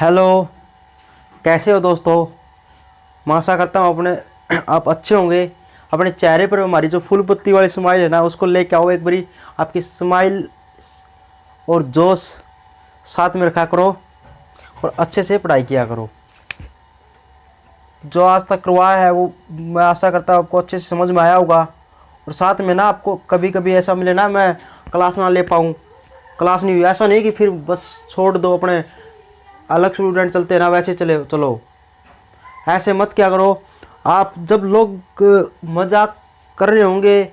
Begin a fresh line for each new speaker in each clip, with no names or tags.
Hello, कैसे हो दोस्तों। मैं आशा करता हूँ आप अच्छे होंगे। अपने चेहरे पर हमारी जो फुल पत्ती वाली स्माइल है ना, उसको लेके आओ एक बारी। आपकी स्माइल और जोश साथ में रखा करो और अच्छे से पढ़ाई किया करो। जो आज तक करवाया है वो मैं आशा करता हूँ आपको अच्छे से समझ में आया होगा। और साथ में ना आपको कभी कभी ऐसा मिले ना मैं क्लास ना ले पाऊँ, क्लास नहीं हुई, ऐसा नहीं कि फिर बस छोड़ दो, अपने अलग स्टूडेंट चलते हैं ना वैसे चले चलो, ऐसे मत क्या करो। आप जब लोग मजाक कर रहे होंगे,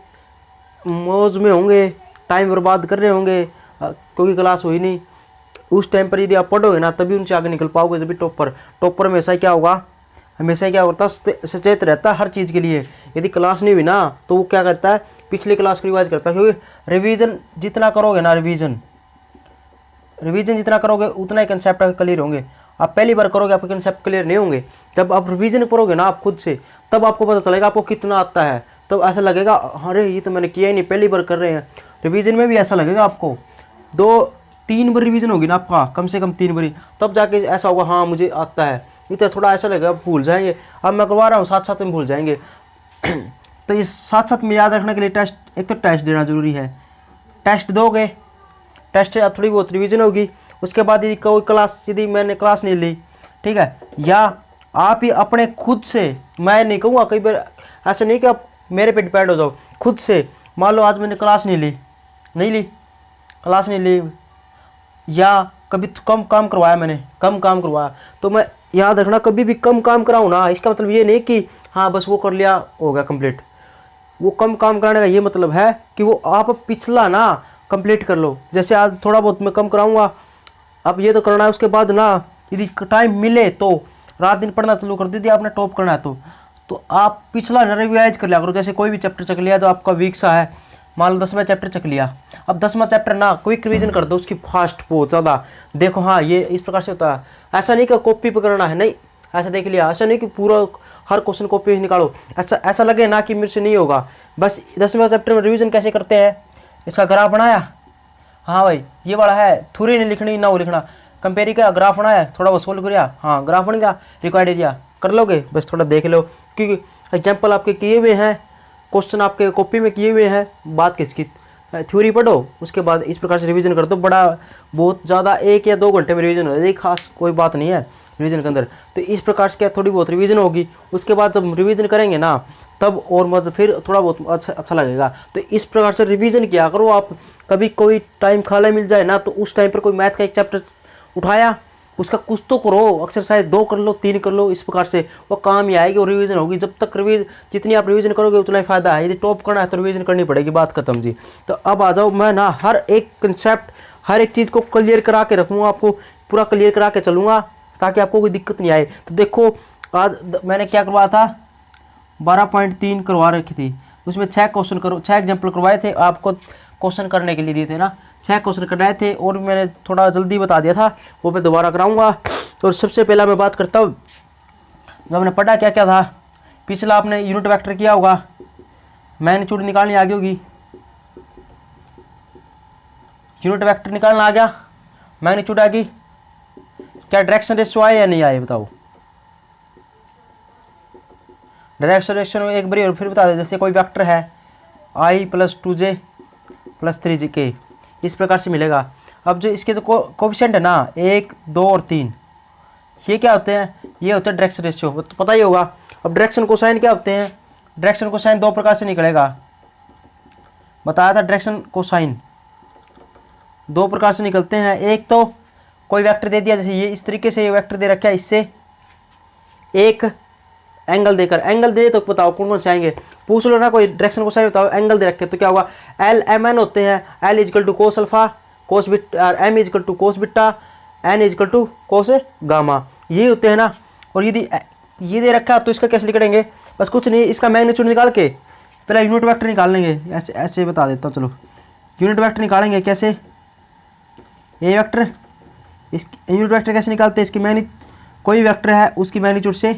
मौज में होंगे, टाइम बर्बाद कर रहे होंगे क्योंकि क्लास हुई नहीं, उस टाइम पर यदि आप पढ़ोगे ना तभी उनसे आगे निकल पाओगे। जब भी टॉपर हमेशा क्या होगा, हमेशा क्या होता है, सचेत रहता है हर चीज़ के लिए। यदि क्लास नहीं हुई ना तो वो क्या करता है, पिछली क्लास को रिवाइज करता है। क्योंकि रिवीजन जितना करोगे ना, रिवीजन जितना करोगे उतना ही कंसेप्ट क्लियर होंगे। आप पहली बार करोगे आपके कंसेप्ट क्लियर नहीं होंगे। जब आप रिवीजन करोगे ना आप खुद से, तब आपको पता चलेगा आपको कितना आता है। तब ऐसा लगेगा अरे ये तो मैंने किया ही नहीं, पहली बार कर रहे हैं। रिवीजन में भी ऐसा लगेगा आपको, 2-3 बार रिवीजन होगी ना आपका, कम से कम 3 बारी, तब जाके ऐसा होगा हाँ मुझे आता है। नहीं तो थोड़ा ऐसा लगेगा भूल जाएंगे। अब मैं करवा रहा हूँ साथ साथ में भूल जाएंगे। तो ये साथ साथ में याद रखने के लिए एक तो टेस्ट देना जरूरी है। टेस्ट दोगे, टेस्ट से अब थोड़ी बहुत रिवीजन होगी। उसके बाद यदि कोई क्लास, यदि मैंने क्लास नहीं ली, ठीक है, या आप ही अपने खुद से, मैं नहीं कहूँगा कई बार ऐसा नहीं कि आप मेरे पे डिपेंड हो जाओ, खुद से मान लो आज मैंने क्लास नहीं ली क्लास नहीं ली, या कभी कम काम करवाया, मैंने कम काम करवाया, तो मैं याद रखना कभी भी कम काम कराऊँ ना, इसका मतलब ये नहीं कि हाँ बस वो कर लिया हो गया कंप्लीट। वो कम काम कराने का ये मतलब है कि वो आप पिछला ना कंप्लीट कर लो। जैसे आज थोड़ा बहुत मैं कम कराऊंगा, अब ये तो करना है। उसके बाद ना यदि टाइम मिले तो रात दिन पढ़ना चालू कर दीजिए, आपने टॉप करना है तो आप पिछला ना रिवाइज कर लिया करो। जैसे कोई भी चैप्टर चक लिया जो आपका वीक सा है, मान लो 10वां चैप्टर चक लिया, अब 10वां चैप्टर ना क्विक रिवीजन कर दो उसकी फास्ट, बहुत ज़्यादा देखो हाँ ये इस प्रकार से होता है। ऐसा नहीं कि कॉपी पर करना है, नहीं ऐसा देख लिया, ऐसा नहीं कि पूरा हर क्वेश्चन कॉपी निकालो, ऐसा लगे ना कि मेरे से नहीं होगा। बस 10वां चैप्टर में रिवीजन कैसे करते हैं, इसका ग्राफ बनाया, हाँ भाई ये वाला है, थ्योरी नहीं लिखनी ना वो लिखना, कंपेयर का ग्राफ बनाया, थोड़ा वो सोल्व किया, हाँ ग्राफ बन गया, रिक्वायर्ड एरिया कर लोगे, बस थोड़ा देख लो क्योंकि एग्जाम्पल आपके किए हुए हैं, क्वेश्चन आपके कॉपी में किए हुए हैं, बात किसकी, थ्योरी पढ़ो, उसके बाद इस प्रकार से रिवीजन कर दो। बड़ा बहुत ज़्यादा 1 या 2 घंटे में रिवीजन हो जाएगी, खास कोई बात नहीं है रिवीजन के अंदर। तो इस प्रकार से क्या थोड़ी बहुत रिवीजन होगी, उसके बाद जब रिवीजन करेंगे ना तब और मज़ा फिर थोड़ा बहुत अच्छा लगेगा। तो इस प्रकार से रिवीजन किया करो आप। कभी कोई टाइम खाली मिल जाए ना तो उस टाइम पर कोई मैथ का एक चैप्टर उठाया, उसका कुछ तो करो, एक्सरसाइज 2 कर लो, 3 कर लो, इस प्रकार से वो काम ही आएगी और रिवीजन होगी। जब तक जितनी आप रिवीजन करोगे उतना ही फायदा है। यदि टॉप करना है तो रिवीजन करनी पड़ेगी, बात खत्म जी। तो अब आ जाओ, मैं ना हर एक कंसेप्ट, हर एक चीज़ को क्लियर करा के रखूँगा, आपको पूरा क्लियर करा के चलूँगा ताकि आपको कोई दिक्कत नहीं आए। तो देखो आज मैंने क्या करवाया था, 12.3 करवा रखी थी, उसमें 6 एग्जाम्पल करवाए थे, आपको क्वेश्चन करने के लिए दिए थे ना, 6 क्वेश्चन कराए थे और मैंने थोड़ा जल्दी बता दिया था, वो मैं दोबारा कराऊंगा। तो सबसे पहला मैं बात करता हूँ, जब हमने पढ़ा क्या क्या था। पिछला आपने यूनिट वेक्टर किया होगा, मैग्नीट्यूड निकालनी आ गई होगी, यूनिट वेक्टर निकालना आ गया, मैग्नीट्यूड आ गई, क्या डायरेक्शन रेशियो आए या नहीं आए बताओ। डायरेक्शन रेशियो एक बार और फिर बता दे। जैसे कोई वेक्टर है i + 2j + 3k, इस प्रकार से मिलेगा। अब जो इसके जो कोएफिशिएंट है ना 1, 2 और 3, ये क्या होते हैं, ये होते हैं डायरेक्शन रेशियो, तो पता ही होगा। अब डायरेक्शन कोसाइन क्या होते हैं, डायरेक्शन कोसाइन 2 प्रकार से निकलेगा, बताया था। डायरेक्शन कोसाइन 2 प्रकार से निकलते हैं। एक तो कोई वेक्टर दे दिया, जैसे ये इस तरीके से ये वेक्टर दे रखा है, इससे एक एंगल देकर, एंगल दे तो बताओ कौन कौन से आएंगे, पूछ लो ना। कोई डायरेक्शन को साइन बताओ, एंगल दे रखे तो क्या होगा, LMN होते हैं, L = cos alpha, cos beta, M = cos beta, N = cos gamma, ये होते हैं ना। और यदि ये दे रखा तो इसका कैसे निकालेंगे, बस कुछ नहीं, इसका मैग्नीट्यूड निकाल के पहले यूनिट वेक्टर निकाल लेंगे। ऐसे बता देता हूँ, चलो यूनिट वेक्टर निकालेंगे कैसे, ये वेक्टर, इस यूनिट वेक्टर कैसे निकालते हैं, इसकी कोई वेक्टर है उसकी मैग्नीट्यूड से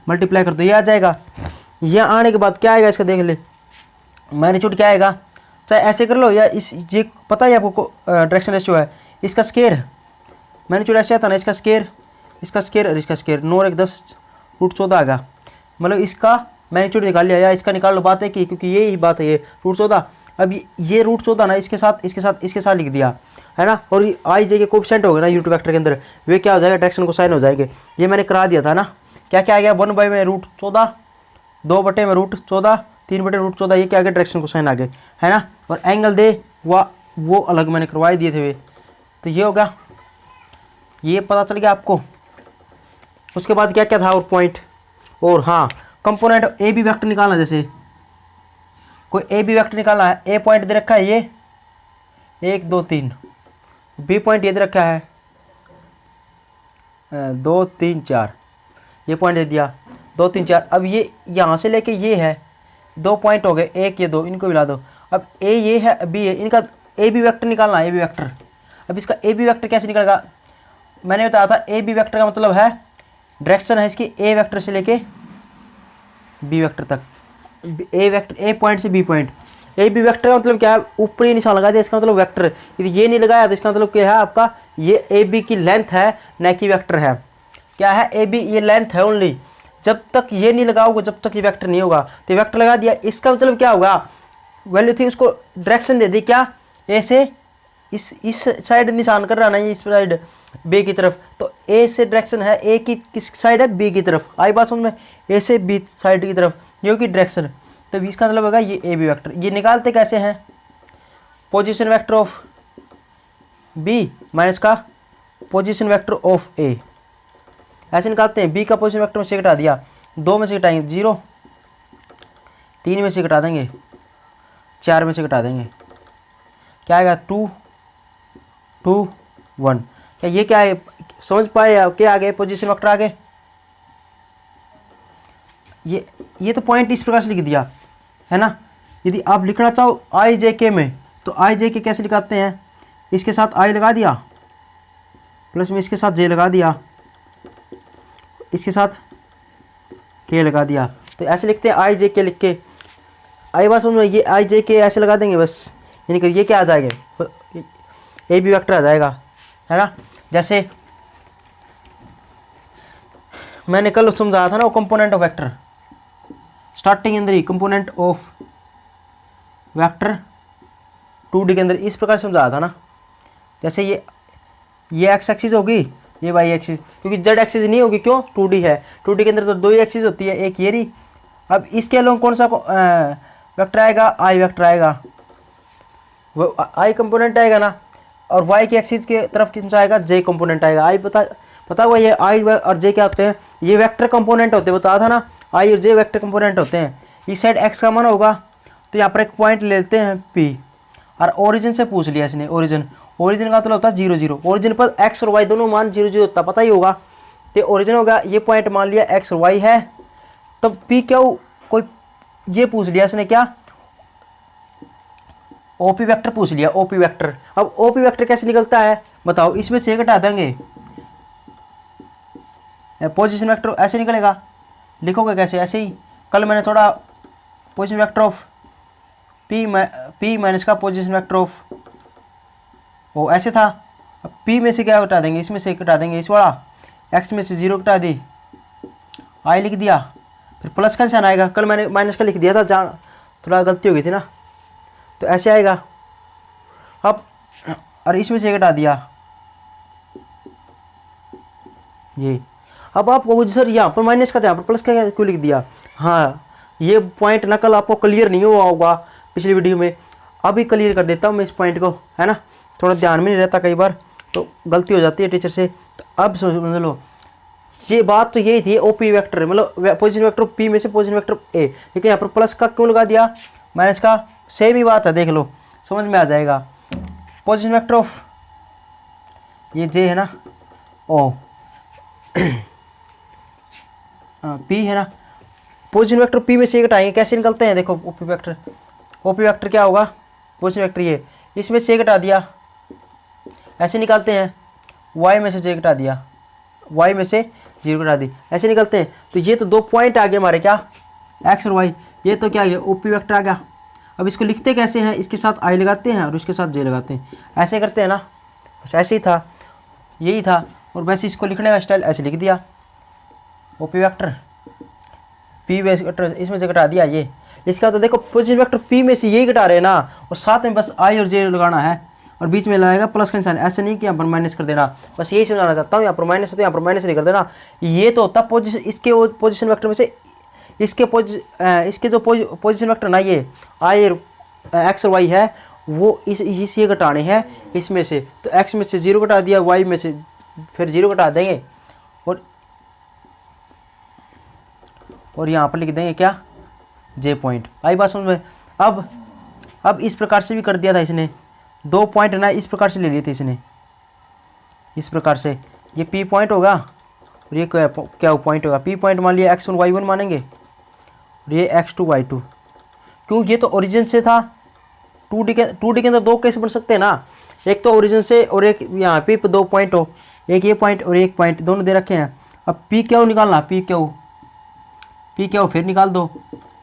मल्टीप्लाई कर दो, ये आ जाएगा। ये आने के बाद क्या आएगा इसका देख ले, मैग्नीट्यूड क्या आएगा, चाहे ऐसे कर लो या इस, ये पता है आपको डायरेक्शन रेशियो है, इसका स्केयर मैग्नीट्यूड ऐसे आता ना, इसका स्केयर और इसका स्केयर, 9 और 1 10 √14 आएगा। मतलब इसका मैग्नीट्यूड निकाल लिया, या इसका निकाल लो, बात है कि क्योंकि ये ही बात है, ये √14। अब ये √14 ना इसके साथ लिख दिया है ना। और आई जे के कोएफिशिएंट हो गए ना यूनिट वेक्टर के अंदर, वे क्या हो जाएगा, डायरेक्शन कोसाइन हो जाएंगे। ये मैंने करा दिया था ना। क्या क्या आ गया, 1 में √14, 2 बटे में √14, 3 बटे √14, ये क्या आ गया, डायरेक्शन कोसाइन आ गए है ना। और एंगल दे वो अलग मैंने करवाई दिए थे वे। तो ये होगा, ये पता चल गया आपको। उसके बाद क्या क्या था और पॉइंट, और हाँ कंपोनेंट ए बी वेक्टर निकालना। जैसे कोई ए बी वेक्टर निकालना है, ए पॉइंट दे रखा है ये 1 2 3, बी पॉइंट ये दे रखा है 2 3 4, ये पॉइंट दे दिया 2 3 4। अब ये यहाँ से लेके ये है 2 पॉइंट हो गए, 1 ये 2, इनको मिला दो। अब ए ये है, बी है, इनका ए बी वेक्टर निकालना है, ए बी वेक्टर। अब इसका ए बी वेक्टर कैसे निकलेगा, मैंने बताया था ए बी वेक्टर का मतलब है डायरेक्शन है इसकी ए वेक्टर से लेके बी वेक्टर तक, ए वेक्टर ए पॉइंट से B point. A B vector का मतलब क्या है, ऊपरी निशान लगा दिया, इसका मतलब वेक्टर। यदि ये नहीं लगाया तो इसका मतलब क्या है आपका, ये ए बी की लेंथ है न कि वेक्टर है। क्या है, ए बी ये लेंथ है ओनली। जब तक ये नहीं लगाओगे जब तक ये वेक्टर नहीं होगा। तो वेक्टर लगा दिया, इसका मतलब क्या होगा, वैल्यू थी उसको डायरेक्शन दे दी, क्या ए से इस साइड निशान कर रहा ना, इस साइड बी की तरफ। तो ए से डायरेक्शन है, ए की किस साइड है, बी की तरफ। आई बात समझ में, ए से बी साइड की तरफ ये होगी डायरेक्शन। तो इसका मतलब होगा ये ए बी वेक्टर। ये निकालते कैसे हैं, position vector of B minus का पोजीशन वेक्टर ऑफ ए, ऐसे निकालते हैं। बी का पोजीशन वेक्टर में से घटा दिया, 2 में से घटाएंगे 0, 3 में से घटा देंगे 4 में से घटा देंगे, क्या आएगा 2 2 1। क्या ये क्या है, समझ पाए क्या आ गए, पोजीशन वेक्टर आ गए। ये तो पॉइंट इस प्रकार से लिख दिया है ना। यदि आप लिखना चाहो आई जे के में, तो आई जे के कैसे लिखाते हैं, इसके साथ आई लगा दिया, प्लस में इसके साथ जे लगा दिया, इसके साथ के लगा दिया। तो ऐसे लिखते हैं आई जे के, लिख के आई बात समझ में, ये आई जे के ऐसे लगा देंगे बस। यानी कि ये क्या आ जाएगा, ए बी वेक्टर आ जाएगा है ना। जैसे मैंने कल समझाया था ना, वो कंपोनेंट ऑफ वेक्टर, स्टार्टिंग अंदर ही कंपोनेंट ऑफ वेक्टर 2D के अंदर इस प्रकार समझाया था ना। जैसे ये एक्स एक्सिस होगी, ये वाई एक्सिस, क्योंकि जेड एक्सिस नहीं होगी, क्यों, 2D है। 2D के अंदर तो 2 ही एक्सिस होती है, एक ये रही। अब इसके अलोंग कौन सा वेक्टर आएगा, आई वेक्टर आएगा, वो आई कंपोनेंट आएगा ना। और वाई के एक्सिस के तरफ कितना आएगा, जे कंपोनेंट आएगा। आई पता हुआ, ये आई और जे क्या होते हैं, ये वेक्टर कंपोनेंट होते हैं, बताया था ना, आई और जे वेक्टर कंपोनेंट होते हैं। इस साइड एक्स का मान होगा, तो यहाँ पर एक पॉइंट ले लेते हैं पी, और ओरिजिन से पूछ लिया इसने, ओरिजिन का मतलब होता है 0 0। ओरिजिन पर एक्स और वाई दोनों मान 0 0 होता, पता ही होगा। तो ओरिजिन होगा, ये पॉइंट मान लिया एक्स और वाई है, तब पी क्या कोई ये पूछ लिया इसने, क्या ओपी वेक्टर पूछ लिया, ओपी वेक्टर। अब ओपी वेक्टर कैसे निकलता है बताओ, इसमें से घटा देंगे, पोजीशन वेक्टर ऐसे निकलेगा। लिखोगे कैसे, ऐसे ही। कल मैंने थोड़ा position vector of P minus का पोजीशन वेक्टर ऑफ ओ ऐसे था। अब पी में से क्या घटा देंगे, इसमें से घटा देंगे इस वाला, एक्स में से 0 घटा दी, आई लिख दिया, फिर प्लस का निशान आएगा। कल मैंने माइनस का लिख दिया था, जान थोड़ा गलती हो गई थी ना, तो ऐसे आएगा। अब और इसमें से घटा दिया ये। अब आपको सर यहाँ पर माइनस का था, यहाँ पर प्लस का क्यों लिख दिया। हाँ, ये पॉइंट ना कल आपको क्लियर नहीं हुआ होगा पिछली वीडियो में, अभी क्लियर कर देता हूँ मैं इस पॉइंट को, है ना। थोड़ा ध्यान में नहीं रहता, कई बार तो गलती हो जाती है टीचर से। तो अब समझ लो, ये बात तो यही थी, ओपी वेक्टर मतलब पोजीशन वेक्टर पी में से पोजीशन वेक्टर ए, लेकिन यहाँ पर प्लस का क्यों लगा दिया, माइनस का, सेम ही बात है, देख लो समझ में आ जाएगा। पोजीशन वेक्टर ऑफ ये जे है ना, ओ पी है ना, पोजीशन वेक्टर पी में से घटाएंगे, कैसे निकलते हैं देखो। ओपी वेक्टर क्या होगा, पोजीशन वेक्टर ये, इसमें से घटा दिया, ऐसे निकालते हैं। वाई में से जे घटा दिया, वाई में से 0 घटा दी, ऐसे निकलते हैं। तो ये तो 2 पॉइंट आ गए हमारे, क्या, एक्स और वाई। ये तो क्या आ गया, ओपी वेक्टर आ गया। अब इसको लिखते कैसे हैं, इसके साथ आई लगाते हैं और उसके साथ जे लगाते हैं, ऐसे करते हैं ना, बस ऐसे ही था। यही था। और वैसे इसको लिखने का स्टाइल ऐसे लिख दिया, ओपी वेक्टर पी वेक्टर इसमें से घटा दिया ये। इसका तो देखो पोजीशन वेक्टर पी में से यही घटा रहे हैं ना, और साथ में बस आई और जे लगाना है, और बीच में लगाएगा प्लस का निशान। ऐसे नहीं कि यहाँ पर माइनस कर देना, बस यही समझाना चाहता हूँ। यहाँ पर माइनस है तो यहाँ पर माइनस नहीं कर देना। ये तो होता पोजीशन, इसके पोजीशन वेक्टर में से इसके जो पोजीशन वेक्टर ना ये आई और एक्स और वाई है, वो इस ये घटाने हैं इसमें से। तो एक्स में से 0 घटा दिया, वाई में से फिर 0 घटा देंगे, और यहाँ पर लिख देंगे क्या, जे पॉइंट। आई बात समझ में। अब इस प्रकार से भी कर दिया था इसने, 2 पॉइंट ना इस प्रकार से ले लिए थे इसने, इस प्रकार से। ये पी पॉइंट होगा और ये क्या पॉइंट होगा, पी पॉइंट मान लिया x1 y1 मानेंगे, और ये x2 y2। क्यों, ये तो ओरिजिन से था। 2D के अंदर 2 केस बन सकते हैं ना, एक तो ओरिजिन से और एक यहाँ पे 2 पॉइंट हो, एक ये पॉइंट और एक पॉइंट, दोनों दे रखे हैं। अब पी क्यू निकालना, पी क्यू फिर निकाल दो।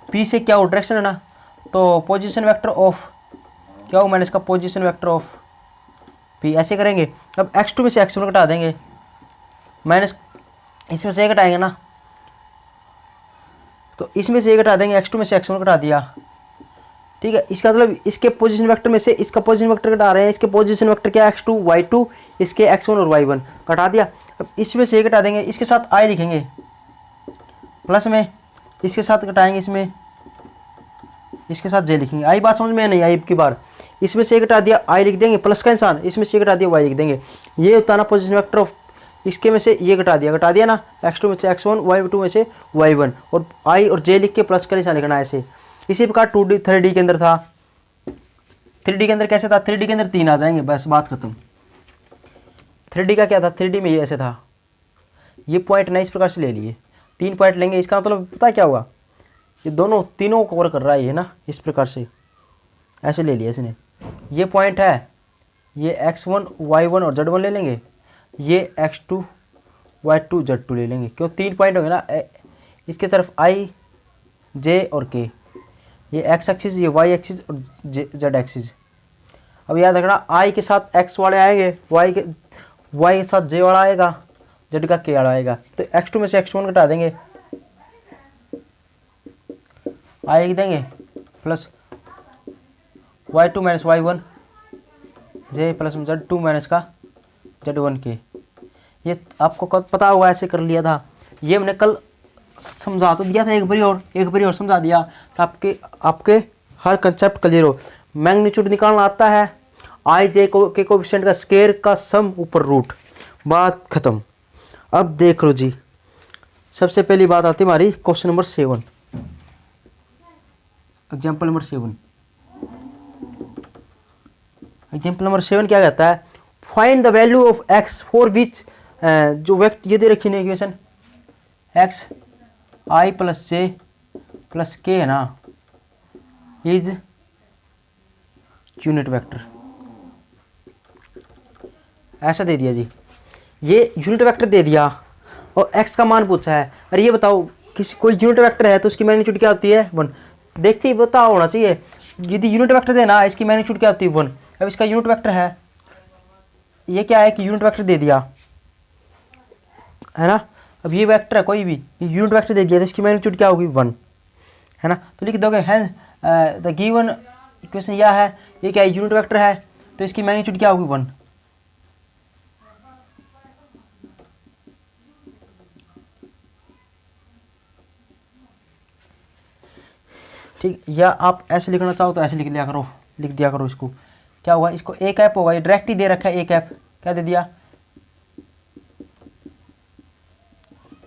पी से क्या डायरेक्शन है ना, तो पोजीशन वेक्टर ऑफ क्या हो मैंने इसका पोजीशन वेक्टर ऑफ पी, ऐसे करेंगे। अब x2 में से x1 घटा देंगे, माइनस इसमें से घटाएंगे ना, तो इसमें से घटा देंगे, x2 में से x1 घटा दिया, ठीक है। इसका मतलब इसके पोजीशन वेक्टर में से इसका पोजीशन वेक्टर घटा रहे हैं, इसके पोजीशन वेक्टर क्या x2 y2, इसके x1 और y1 घटा दिया। अब इसमें से घटा देंगे, इसके साथ i लिखेंगे प्लस में, इसके साथ घटाएंगे इसमें, इसके साथ j लिखेंगे। आई बात समझ में नहीं आई की बार, इसमें से घटा दिया i लिख देंगे प्लस का निशान, इसमें से घटा दिया y लिख देंगे। ये होता ना पोजीशन वेक्टर ऑफ, इसके में से ये घटा दिया ना, x2 में से x1, y2 में से y1, और i और j लिख के प्लस का निशान लिखना है ऐसे। इसी प्रकार 2D 3D के अंदर था। 3D के अंदर कैसे था, 3D के अंदर 3 आ जाएंगे, बस बात खत्म। 3D का क्या था, 3D में ये ऐसे था, ये पॉइंट ना इस प्रकार से ले लिए, 3 पॉइंट लेंगे। इसका मतलब पता क्या हुआ, ये तीनों को कवर कर रहा है ये ना, इस प्रकार से ऐसे ले लिया इसने। ये पॉइंट है, ये x1 y1 और z1 ले लेंगे, ये x2 y2 z2 ले लेंगे। क्यों, 3 पॉइंट होंगे ना, इसके तरफ i j और k, ये x एक्सिस, ये y एक्सिस और z एक्सिस। अब याद रखना i के साथ x वाले आएंगे, y के साथ j वाला आएगा, z का k वाला आएगा। तो x2 में से x1 घटा देंगे, i लिख देंगे plus y2 minus y1 j plus z2 minus का z1 k। ये आपको कब पता होगा, ऐसे कर लिया था। ये हमने कल समझा तो दिया था, एक बारी और समझा दिया, तो आपके हर कंसेप्ट क्लियर हो। मैग्नीट्यूड निकालना आता है, आई जे के कोएफिशिएंट का स्क्वायर का सम ऊपर रूट, बात खत्म। अब देख लो जी, सबसे पहली बात आती है हमारी question number 7, example number 7। Example number 7 क्या कहता है, find the value of x for which, जो वेक्टर ये दे रखी है equation, x i plus J plus के है ना, इज यूनिट वेक्टर, ऐसा दे दिया जी। ये यूनिट वेक्टर दे दिया और x का मान पूछा है। अरे ये बताओ, किसी कोई यूनिट वेक्टर है तो उसकी मैग्नीट्यूड क्या होती है, 1। देखते ही पता होना चाहिए, यदि यूनिट वेक्टर देना इसकी मैग्नीट्यूड क्या होती है, 1। अब इसका यूनिट वेक्टर है, ये क्या है कि यूनिट वेक्टर दे दिया है ना। अब ये वेक्टर है कोई भी, ये यूनिट वेक्टर दे दिया तो इसकी मैग्नीट्यूड क्या होगी, 1 है ना। तो लिख दोगे है द गिवन इक्वेशन यह है, ये क्या है, यूनिट वेक्टर है, तो इसकी मैग्नीट्यूड क्या होगी, 1। ठीक, या आप ऐसे लिखना चाहो तो ऐसे लिख दिया करो इसको। क्या हुआ, इसको ए कैप होगा, ये डायरेक्ट ही दे रखा है, ए कैप क्या दे दिया,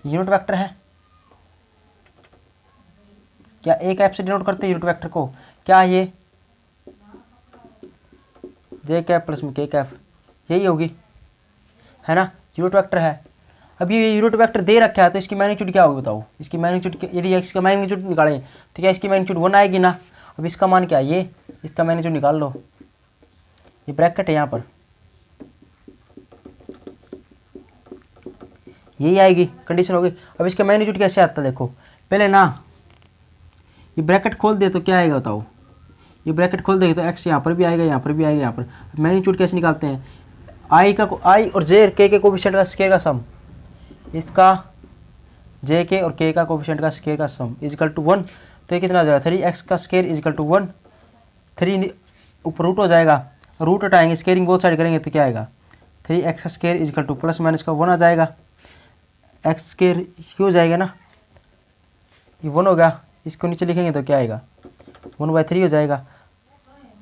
यूनिट वेक्टर है। क्या ए कैप से डिनोट करते हैं यूनिट वेक्टर को, क्या ये जे कैप प्लस में के कैप, यही होगी है ना, यूनिट वेक्टर है। अभी ये यूनिट वेक्टर दे रखा है तो इसकी मैग्नीट्यूड क्या होगी बताओ, इसकी मैग्नीट्यूड यदि इसका मैग्नीट्यूड निकालें तो क्या इसकी मैग्नीट्यूड 1 आएगी ना। अब इसका मान क्या है, ये इसका मैग्नीट्यूड निकाल लो, ये ब्रैकेट है यहाँ पर, यही आएगी, कंडीशन होगी। अब इसका मैग्नीट्यूड कैसे आता है, देखो पहले ना ये ब्रैकेट खोल दे तो क्या आएगा बताओ, ये ब्रैकेट खोल देगी तो x यहाँ पर भी आएगा, यहाँ पर भी आएगा, यहाँ पर। मैग्नीट्यूड कैसे निकालते हैं, आई और जे के कोफिशिएंट का स्क्वायर का सम, इसका जे के और के का कोफिशिएंट का स्क्वायर का सम इजिकल टू 1। तो ये कितना हो जाएगा 3x का स्क्वायर इजिकल टू 1। 3 ऊपर रूट हो जाएगा, रूट हटाएंगे स्क्वायरिंग बोथ साइड करेंगे तो क्या आएगा 3x का square equal to plus minus का 1 आ जाएगा। एक्स स्क्वायर ये हो जाएगा ना, ये 1 होगा, इसको नीचे लिखेंगे तो क्या आएगा 1/3 हो जाएगा।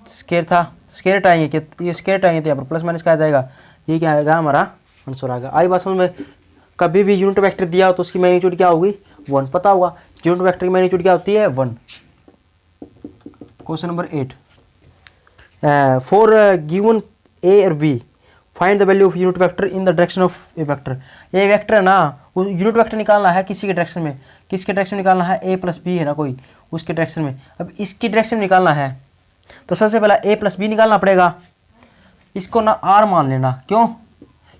स्क्वायर था, स्क्वायर हटाएंगे कि ये स्क्वायर हटाएंगे तो यहाँ पर प्लस माइनस का आ जाएगा, ये क्या आएगा हमारा आंसर आएगा। आई बात समझ में। कभी भी यूनिट वेक्टर दिया हो तो उसकी मैग्नीट्यूड क्या होगी 1, पता होगा यूनिट वेक्टर की मैग्नीट्यूड क्या होती है 1। Question number 8, for given A और B find the value of unit vector in the direction of A vector. A vector है ना, वो यूनिट वेक्टर निकालना है किसी के डायरेक्शन में, किसके डायरेक्शन में निकालना है ए प्लस बी है ना कोई, उसके डायरेक्शन में। अब इसकी डायरेक्शन में निकालना है तो सबसे पहला ए प्लस बी निकालना पड़ेगा। इसको ना आर मान लेना, क्यों,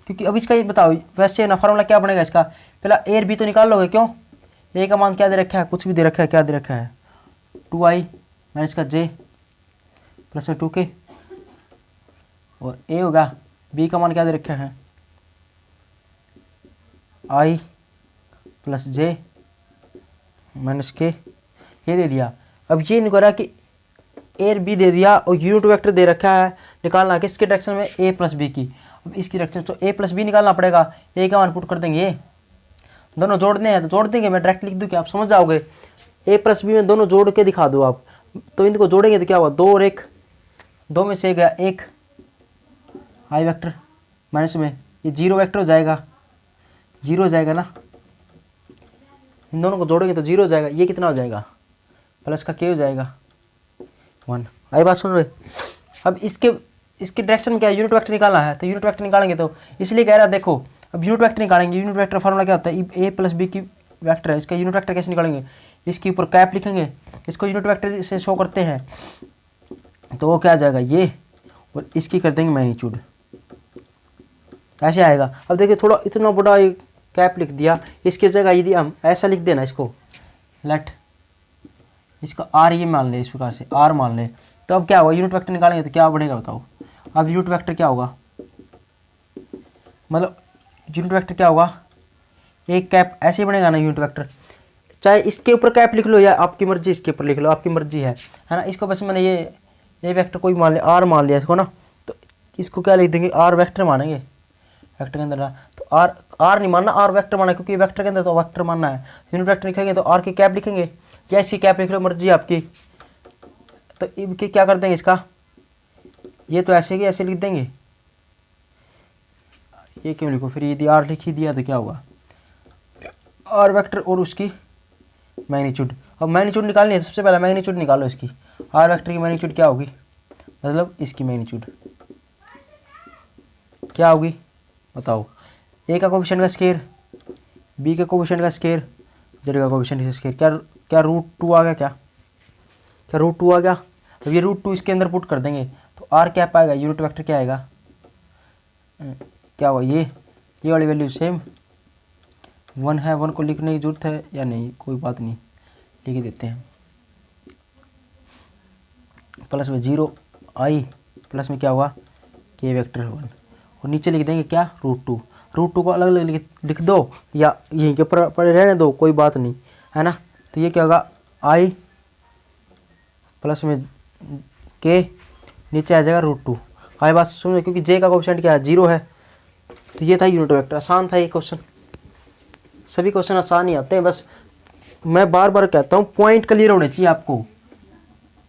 क्योंकि अब इसका ये बताओ वैसे ना फॉर्मूला क्या बनेगा इसका, पहला ए और बी तो निकाल लोगे, क्यों ए का मान क्या दे रखा है, कुछ भी दे रखा है, क्या दे रखा है 2i माइनस का जे प्लस में 2k, और ए होगा बी का मान क्या दे रखा है i प्लस जे माइनस के, ये दे दिया। अब ये नहीं करा कि ए और बी दे दिया और यूनिट वेक्टर दे रखा है, निकालना किसके डायरेक्शन में ए प्लस बी की। अब इसकी डायरेक्शन तो ए प्लस बी निकालना पड़ेगा, ए का मान पुट कर देंगे, ये दोनों जोड़ने हैं तो जोड़ देंगे, मैं डायरेक्ट लिख दूँ कि आप समझ जाओगे। ए प्लस बी में दोनों जोड़ के दिखा दो आप, तो इनको जोड़ेंगे तो क्या हुआ 2 और 1, 2 में से गया 1 आई वेक्टर माइनस में ये 0 वेक्टर हो जाएगा, 0 हो जाएगा ना, इन दोनों को जोड़ेंगे तो 0 हो जाएगा, ये कितना हो जाएगा प्लस का k हो जाएगा 1। आई बात सुन रहे। अब इसके डायरेक्शन में क्या यूनिट वेक्टर निकालना है, तो यूनिट वेक्टर निकालेंगे तो इसलिए कह रहा है देखो, अब यूनिट वेक्टर निकालेंगे, यूनिट वेक्टर फॉर्मूला क्या होता है ए प्लस बी की वेक्टर है, इसका यूनिट वेक्टर कैसे निकालेंगे, इसके ऊपर कैप लिखेंगे, इसको यूनिट वेक्टर से शो करते हैं तो वो क्या आ जाएगा ये, और इसकी कर देंगे मैग्नीट्यूड, ऐसे आएगा। अब देखिए थोड़ा इतना बड़ा एक कैप लिख दिया, इसकी जगह यदि हम ऐसा लिख देना इसको लेट इसका आर ये मान ले, इस प्रकार से आर मान ले, तो अब क्या होगा यूनिट वेक्टर निकालेंगे तो क्या बढ़ेगा बताओ। अब यूनिट वेक्टर क्या होगा, मतलब यूनिट वेक्टर क्या होगा, एक कैप ऐसे ही बनेगा ना यूनिट वेक्टर, चाहे इसके ऊपर कैप लिख लो या आपकी मर्जी इसके ऊपर लिख लो, आपकी मर्जी है ना। इसको बस मैंने ये वेक्टर कोई मान लिया आर मान लिया इसको ना, तो इसको क्या लिख देंगे आर वेक्टर मानेंगे वेक्टर के अंदर ना, तो आर नहीं मानना आर वेक्टर माना, क्योंकि वेक्टर के अंदर तो वेक्टर मानना है। यूनिट वेक्टर लिखेंगे तो आर की कैप लिखेंगे या इसकी कैप लिख लो, मर्जी आपकी। तो इनके क्या कर देंगे इसका, ये तो ऐसे ही ऐसे लिख देंगे, ये क्यों लिखो फिर, यदि आर लिख ही दिया तो क्या होगा आर वेक्टर और उसकी मैग्नीट्यूड। अब मैग्नीट्यूड निकालनी है, सबसे पहले मैग्नीट्यूड निकालो इसकी, आर वेक्टर की मैग्नीट्यूड क्या होगी, मतलब इसकी मैग्नीट्यूड क्या होगी बताओ। ए का कोफिशिएंट का स्क्वायर, बी के कोफिशिएंट का स्क्वायर, जेड का कोफिशिएंट का स्क्वायर, क्या √2 आ गया, क्या √2 आ गया। अब ये √2 इसके अंदर पुट कर देंगे तो आर क्या पाएगा, यूनिट वेक्टर क्या आएगा, क्या हुआ ये वाली वैल्यू सेम 1 है, 1 को लिखने की जरूरत है या नहीं, कोई बात नहीं लिख ही देते हैं, प्लस में 0 आई प्लस में क्या हुआ के वेक्टर 1, और नीचे लिख देंगे क्या √2 को अलग अलग लिख दो या यहीं के ऊपर रहने दो, कोई बात नहीं है ना। तो ये क्या होगा आई प्लस में के, नीचे आ जाएगा √2। आई बात सुनो, क्योंकि जे का कोफिशिएंट क्या है 0 है, तो ये था यूनिट वेक्टर। आसान था ये क्वेश्चन, सभी क्वेश्चन आसान ही आते हैं, बस मैं बार बार कहता हूँ पॉइंट क्लियर होने चाहिए आपको,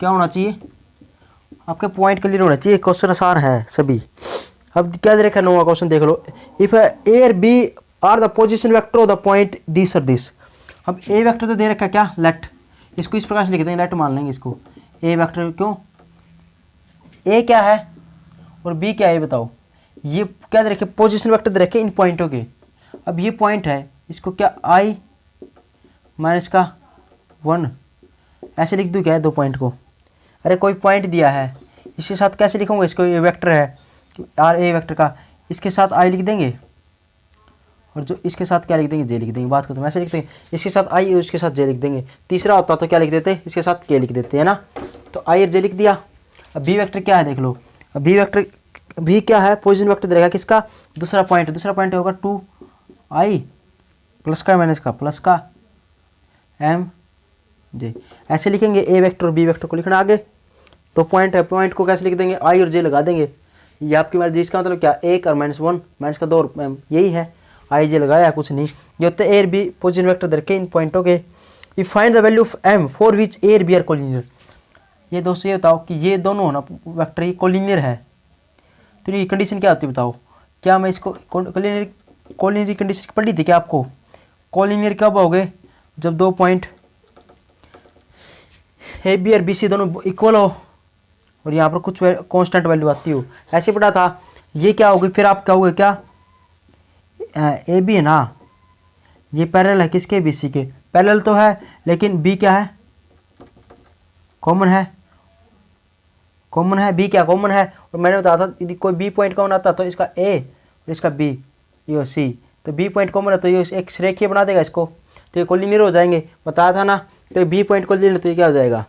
क्या होना चाहिए आपके पॉइंट क्लियर होने चाहिए, क्वेश्चन आसान है सभी। अब क्या दे रखा है 9वां क्वेश्चन देख लो, इफ ए और B are the position vector of the point this और दिस। अब ए वेक्टर तो दे रखा है क्या लेट, इसको इस प्रकार से लिख देंगे लेट मान लेंगे इसको ए वेक्टर, क्यों ए क्या है और बी क्या है बताओ, ये क्या दे रखे पोजिशन वेक्टर दे रखे इन पॉइंटों के। अब ये पॉइंट है, इसको क्या आई माइनस का 1 ऐसे लिख दूँ क्या है 2 पॉइंट को, अरे कोई पॉइंट दिया है इसके साथ कैसे लिखूंगा इसको, ये वेक्टर है आर ए वेक्टर का, इसके साथ आई लिख देंगे और जो इसके साथ क्या लिख देंगे जे लिख देंगे, बात को तो ऐसे लिखते हैं, इसके साथ आई और इसके साथ जे लिख देंगे। तीसरा होता तो क्या लिख देते, इसके साथ के लिख देते हैं ना, तो आई और जे लिख दिया। अब बी वेक्टर क्या है देख लो, अब बी वेक्टर भी क्या है, पोजीशन वेक्टर दे रखा है किसका, दूसरा पॉइंट होगा 2i प्लस का माइनस का प्लस का m j। ऐसे लिखेंगे ए वेक्टर और बी वेक्टर को लिखना आगे। तो पॉइंट है, पॉइंट को कैसे लिख देंगे, i और j लगा देंगे, ये आपकी मर्जी। इसका मतलब क्या, 1 और -1 माइनस का 2 और यही है, i j लगाया कुछ नहीं। ये होते ए और बी पोजीशन वेक्टर दे रखे इन पॉइंटों के। You find the value of m for which A और बी आर कोलिनियर। ये दोस्तों ये बताओ कि ये दोनों ना वेक्टर ये कोलिनियर है, तो ये कंडीशन क्या होती है बताओ। क्या मैं इसको कोलिनियर कंडीशन पढ़ी थी क्या आपको। कोलिनियर कब होगे, जब दो पॉइंट ए बी और बी सी दोनों इक्वल हो और यहाँ पर कुछ कांस्टेंट वैल्यू आती हो, ऐसे पढ़ा था। ये क्या होगी फिर, आप कहोगे क्या, ए बी है ना, ये पैरेलल है किसके, बी सी के। पैरेलल तो है लेकिन बी क्या है, कॉमन है, बी क्या कॉमन है। और मैंने बताया था यदि कोई बी पॉइंट कॉमन आता तो इसका ए और इसका बी, ये सी, तो बी पॉइंट कॉमन है तो ये एक रेखीय बना देगा इसको, तो ये कोलिनियर हो जाएंगे, बताया था ना। तो बी पॉइंट कोलिनियर, तो ये क्या हो जाएगा,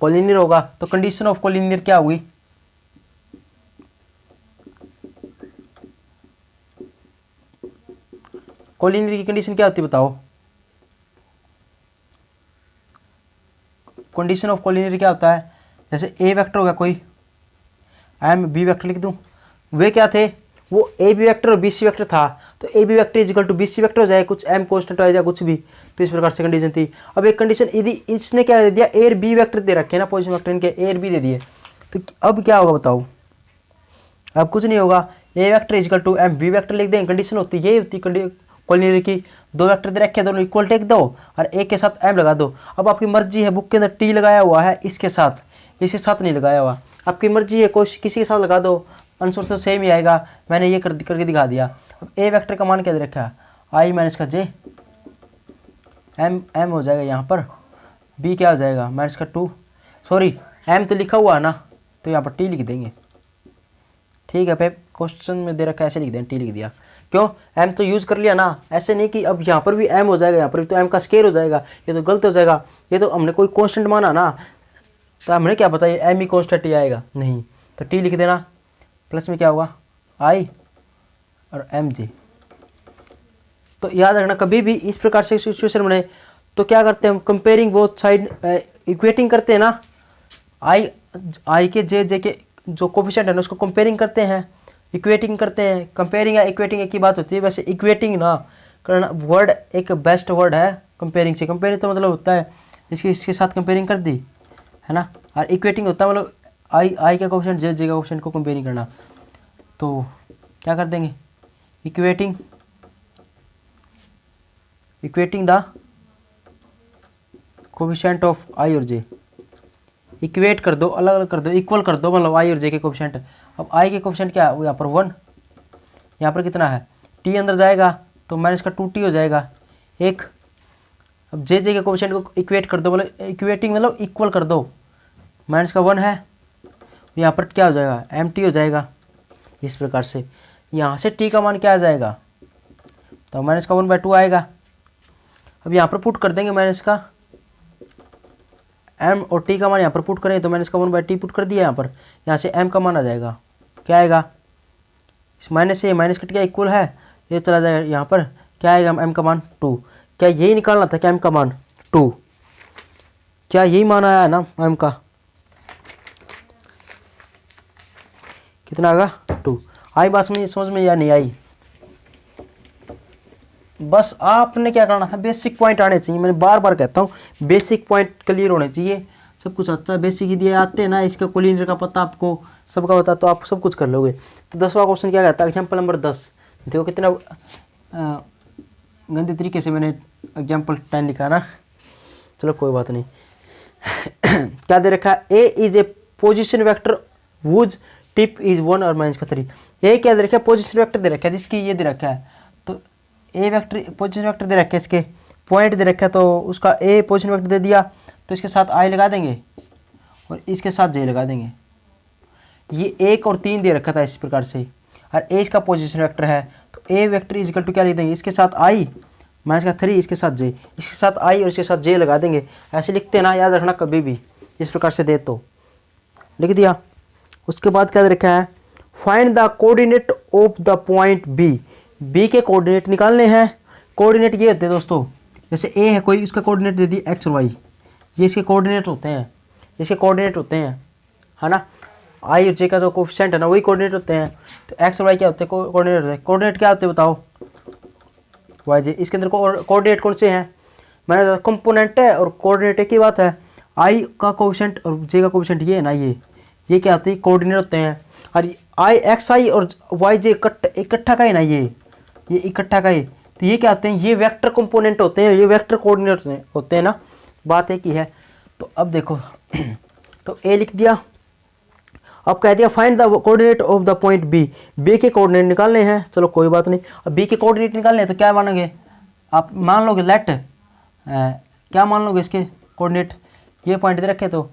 कोलिनियर होगा। तो कंडीशन ऑफ कोलिनियर क्या हुई, कोलिनियर की कंडीशन क्या होती है बताओ। कंडीशन ऑफ कोलिनियर क्या होता है, जैसे ए वेक्टर होगा कोई, एम बी वेक्टर लिख दूं, वे क्या थे, वो ए बी वेक्टर और बी सी वेक्टर था, तो A B vector is equal to B C vector हो जाए, कुछ एम कॉन्स्टेंट हो जाए कुछ भी। तो इस प्रकार से कंडीशन थी। अब एक कंडीशन यदि इसने क्या दे दिया, ए और बी वेक्टर दे रखे ना, पोजीशन वेक्टर इनके ए और बी दे दिए, तो अब क्या होगा बताओ। अब कुछ नहीं होगा, A vector is equal to m B vector लिख देंगे। कंडीशन होती है, यही होती कोलिनियर की, दो वेक्टर दे रखे दोनों इक्वल टेक दो और एक के साथ एम लगा दो। अब आपकी मर्जी है, बुक के अंदर टी लगाया हुआ है इसके साथ नहीं लगाया हुआ, आपकी मर्जी है, किसी के साथ लगा दो, आंसर तो सेम ही आएगा। मैंने ये करके दिखा दिया। अब ए वेक्टर का मान क्या दे रखा है, आई माइनस का जे, एम हो जाएगा यहाँ पर, बी क्या हो जाएगा माइनस का 2, सॉरी एम तो लिखा हुआ है ना, तो यहाँ पर टी लिख देंगे। ठीक है, पे क्वेश्चन में दे रखा है ऐसे लिख दें, टी लिख दिया। क्यों, एम तो यूज़ कर लिया ना, ऐसे नहीं कि अब यहाँ पर भी एम हो जाएगा, यहाँ पर भी तो एम का स्केयर हो जाएगा, ये तो गलत हो जाएगा। ये तो हमने कोई कांस्टेंट माना ना, तो हमने क्या पता ये एम ही कांस्टेंट ही आएगा, नहीं। तो टी लिख देना, प्लस में क्या होगा आई और एम जी। तो याद रखना, कभी भी इस प्रकार से सिचुएशन बने तो क्या करते हैं हम, कंपेयरिंग बोथ साइड, इक्वेटिंग करते हैं ना, आई के जे के जो कोफिशिएंट है ना उसको कंपेयरिंग करते हैं, इक्वेटिंग करते हैं। कंपेयरिंग या इक्वेटिंग एक ही बात होती है, वैसे इक्वेटिंग ना करना वर्ड एक बेस्ट वर्ड है कंपेयरिंग से। कंपेयरिंग तो मतलब होता है इसके साथ कंपेयरिंग कर दी है ना, और इक्वेटिंग होता है मतलब आई का कोफिशिएंट जे का कोफिशिएंट को कंपेयरिंग करना। तो क्या कर देंगे, इक्वेटिंग द कोफिशिएंट ऑफ आई और जे, इक्वेट कर दो, अलग अलग कर दो, इक्वल कर दो, मतलब आई और जे के कोफिशिएंट। अब आई के कोफिशिएंट क्या है, वो यहाँ पर 1, यहाँ पर कितना है टी, अंदर जाएगा तो माइनस का 2t हो जाएगा 1। अब जे के कोफिशिएंट को इक्वेट कर दो, मतलब इक्वेटिंग मतलब इक्वल कर दो, माइनस का 1 है, यहाँ पर क्या हो जाएगा mt हो जाएगा। इस प्रकार से यहाँ से t का मान क्या आ जाएगा, तो माइनस का 1/2 आएगा। अब यहाँ पर पुट कर देंगे माइनस का m और t का मान यहाँ पर पुट करें तो माइनस का 1/t पुट कर दिया यहाँ पर, यहाँ से m का मान आ जाएगा, क्या आएगा, इस माइनस से माइनस कट गया, इक्वल है, ये चला जाएगा यहाँ पर, क्या आएगा m का मान 2। क्या यही निकालना था क्या m का मान 2, क्या यही मान आया है ना m का, कितना आएगा 2। आई बात समझ में या नहीं आई। बस आपने क्या करना है, बेसिक पॉइंट आने चाहिए, मैंने बार बार कहता हूँ बेसिक पॉइंट क्लियर होने चाहिए, सब कुछ आता है। बेसिक यदि आते हैं ना, इसका कोलिनियर का पता आपको सबका पता, तो आप सब कुछ कर लोगे। तो 10वां क्वेश्चन क्या कहता है, एग्जाम्पल नंबर 10, देखो कितना गंदे तरीके से मैंने एग्जाम्पल 10 लिखा ना, चलो कोई बात नहीं। क्या दे रखा है, A is a position vector whose tip is 1 और माइनस का 3। ये क्या दे रखा है, पोजिशन वेक्टर दे रखा है, जिसकी ये दे रखा है, तो ए वेक्टर पोजिशन वेक्टर दे रखा है, इसके पॉइंट दे रखा है, तो उसका ए पोजिशन वेक्टर दे दिया, तो इसके साथ आई लगा देंगे और इसके साथ जे लगा देंगे। ये 1 और 3 दे रखा था इस प्रकार से, और ए इसका पोजिशन वेक्टर है, तो ए वेक्टर इज इक्वल टू क्या लिख देंगे, इसके साथ आई माइनस का 3, इसके साथ जे, इसके साथ आई और इसके साथ जे लगा देंगे। ऐसे लिखते हैं ना, याद रखना, कभी भी इस प्रकार से दे तो लिख दिया। उसके बाद क्या दे रखा है, find the coordinate of the point B. B के कोऑर्डिनेट निकालने हैं। कोऑर्डिनेट ये होते हैं दोस्तों, जैसे ए है कोई, उसका कोऑर्डिनेट दे दी एक्स और वाई, ये इसके कोऑर्डिनेट होते हैं, इसके कोऑर्डिनेट होते हैं, है ना। आई और जे का जो कोएफिशिएंट है ना, वही कोऑर्डिनेट होते हैं। तो एक्स और वाई क्या होते हैं, कोऑर्डिनेट होते हैं। कोऑर्डिनेट क्या होते हैं बताओ, वाई जे। इसके अंदर कोऑर्डिनेट कौन से हैं, मैंने कंपोनेंट है और कोऑर्डिनेट एक ही बात है। आई का कोएफिशिएंट और जे का कोएफिशिएंट ये है ना, ये क्या होते हैं, कोऑर्डिनेट होते हैं। और आई एक्स आई और वाई जे इकट्ठा का है ना, ये इकट्ठा का है। तो ये क्या होते हैं, ये वेक्टर कंपोनेंट होते हैं, ये वेक्टर कोऑर्डिनेट होते हैं ना, बात एक ही है। तो अब देखो तो ए लिख दिया। अब कह दिया find the coordinate of the point B. B के कोऑर्डिनेट निकालने हैं, चलो कोई बात नहीं। अब बी के कोऑर्डिनेट निकालने हैं तो क्या मानोगे आप, मान लोगे लेट क्या मान लोगे इसके कोऑर्डिनेट, ये पॉइंट दे रखे तो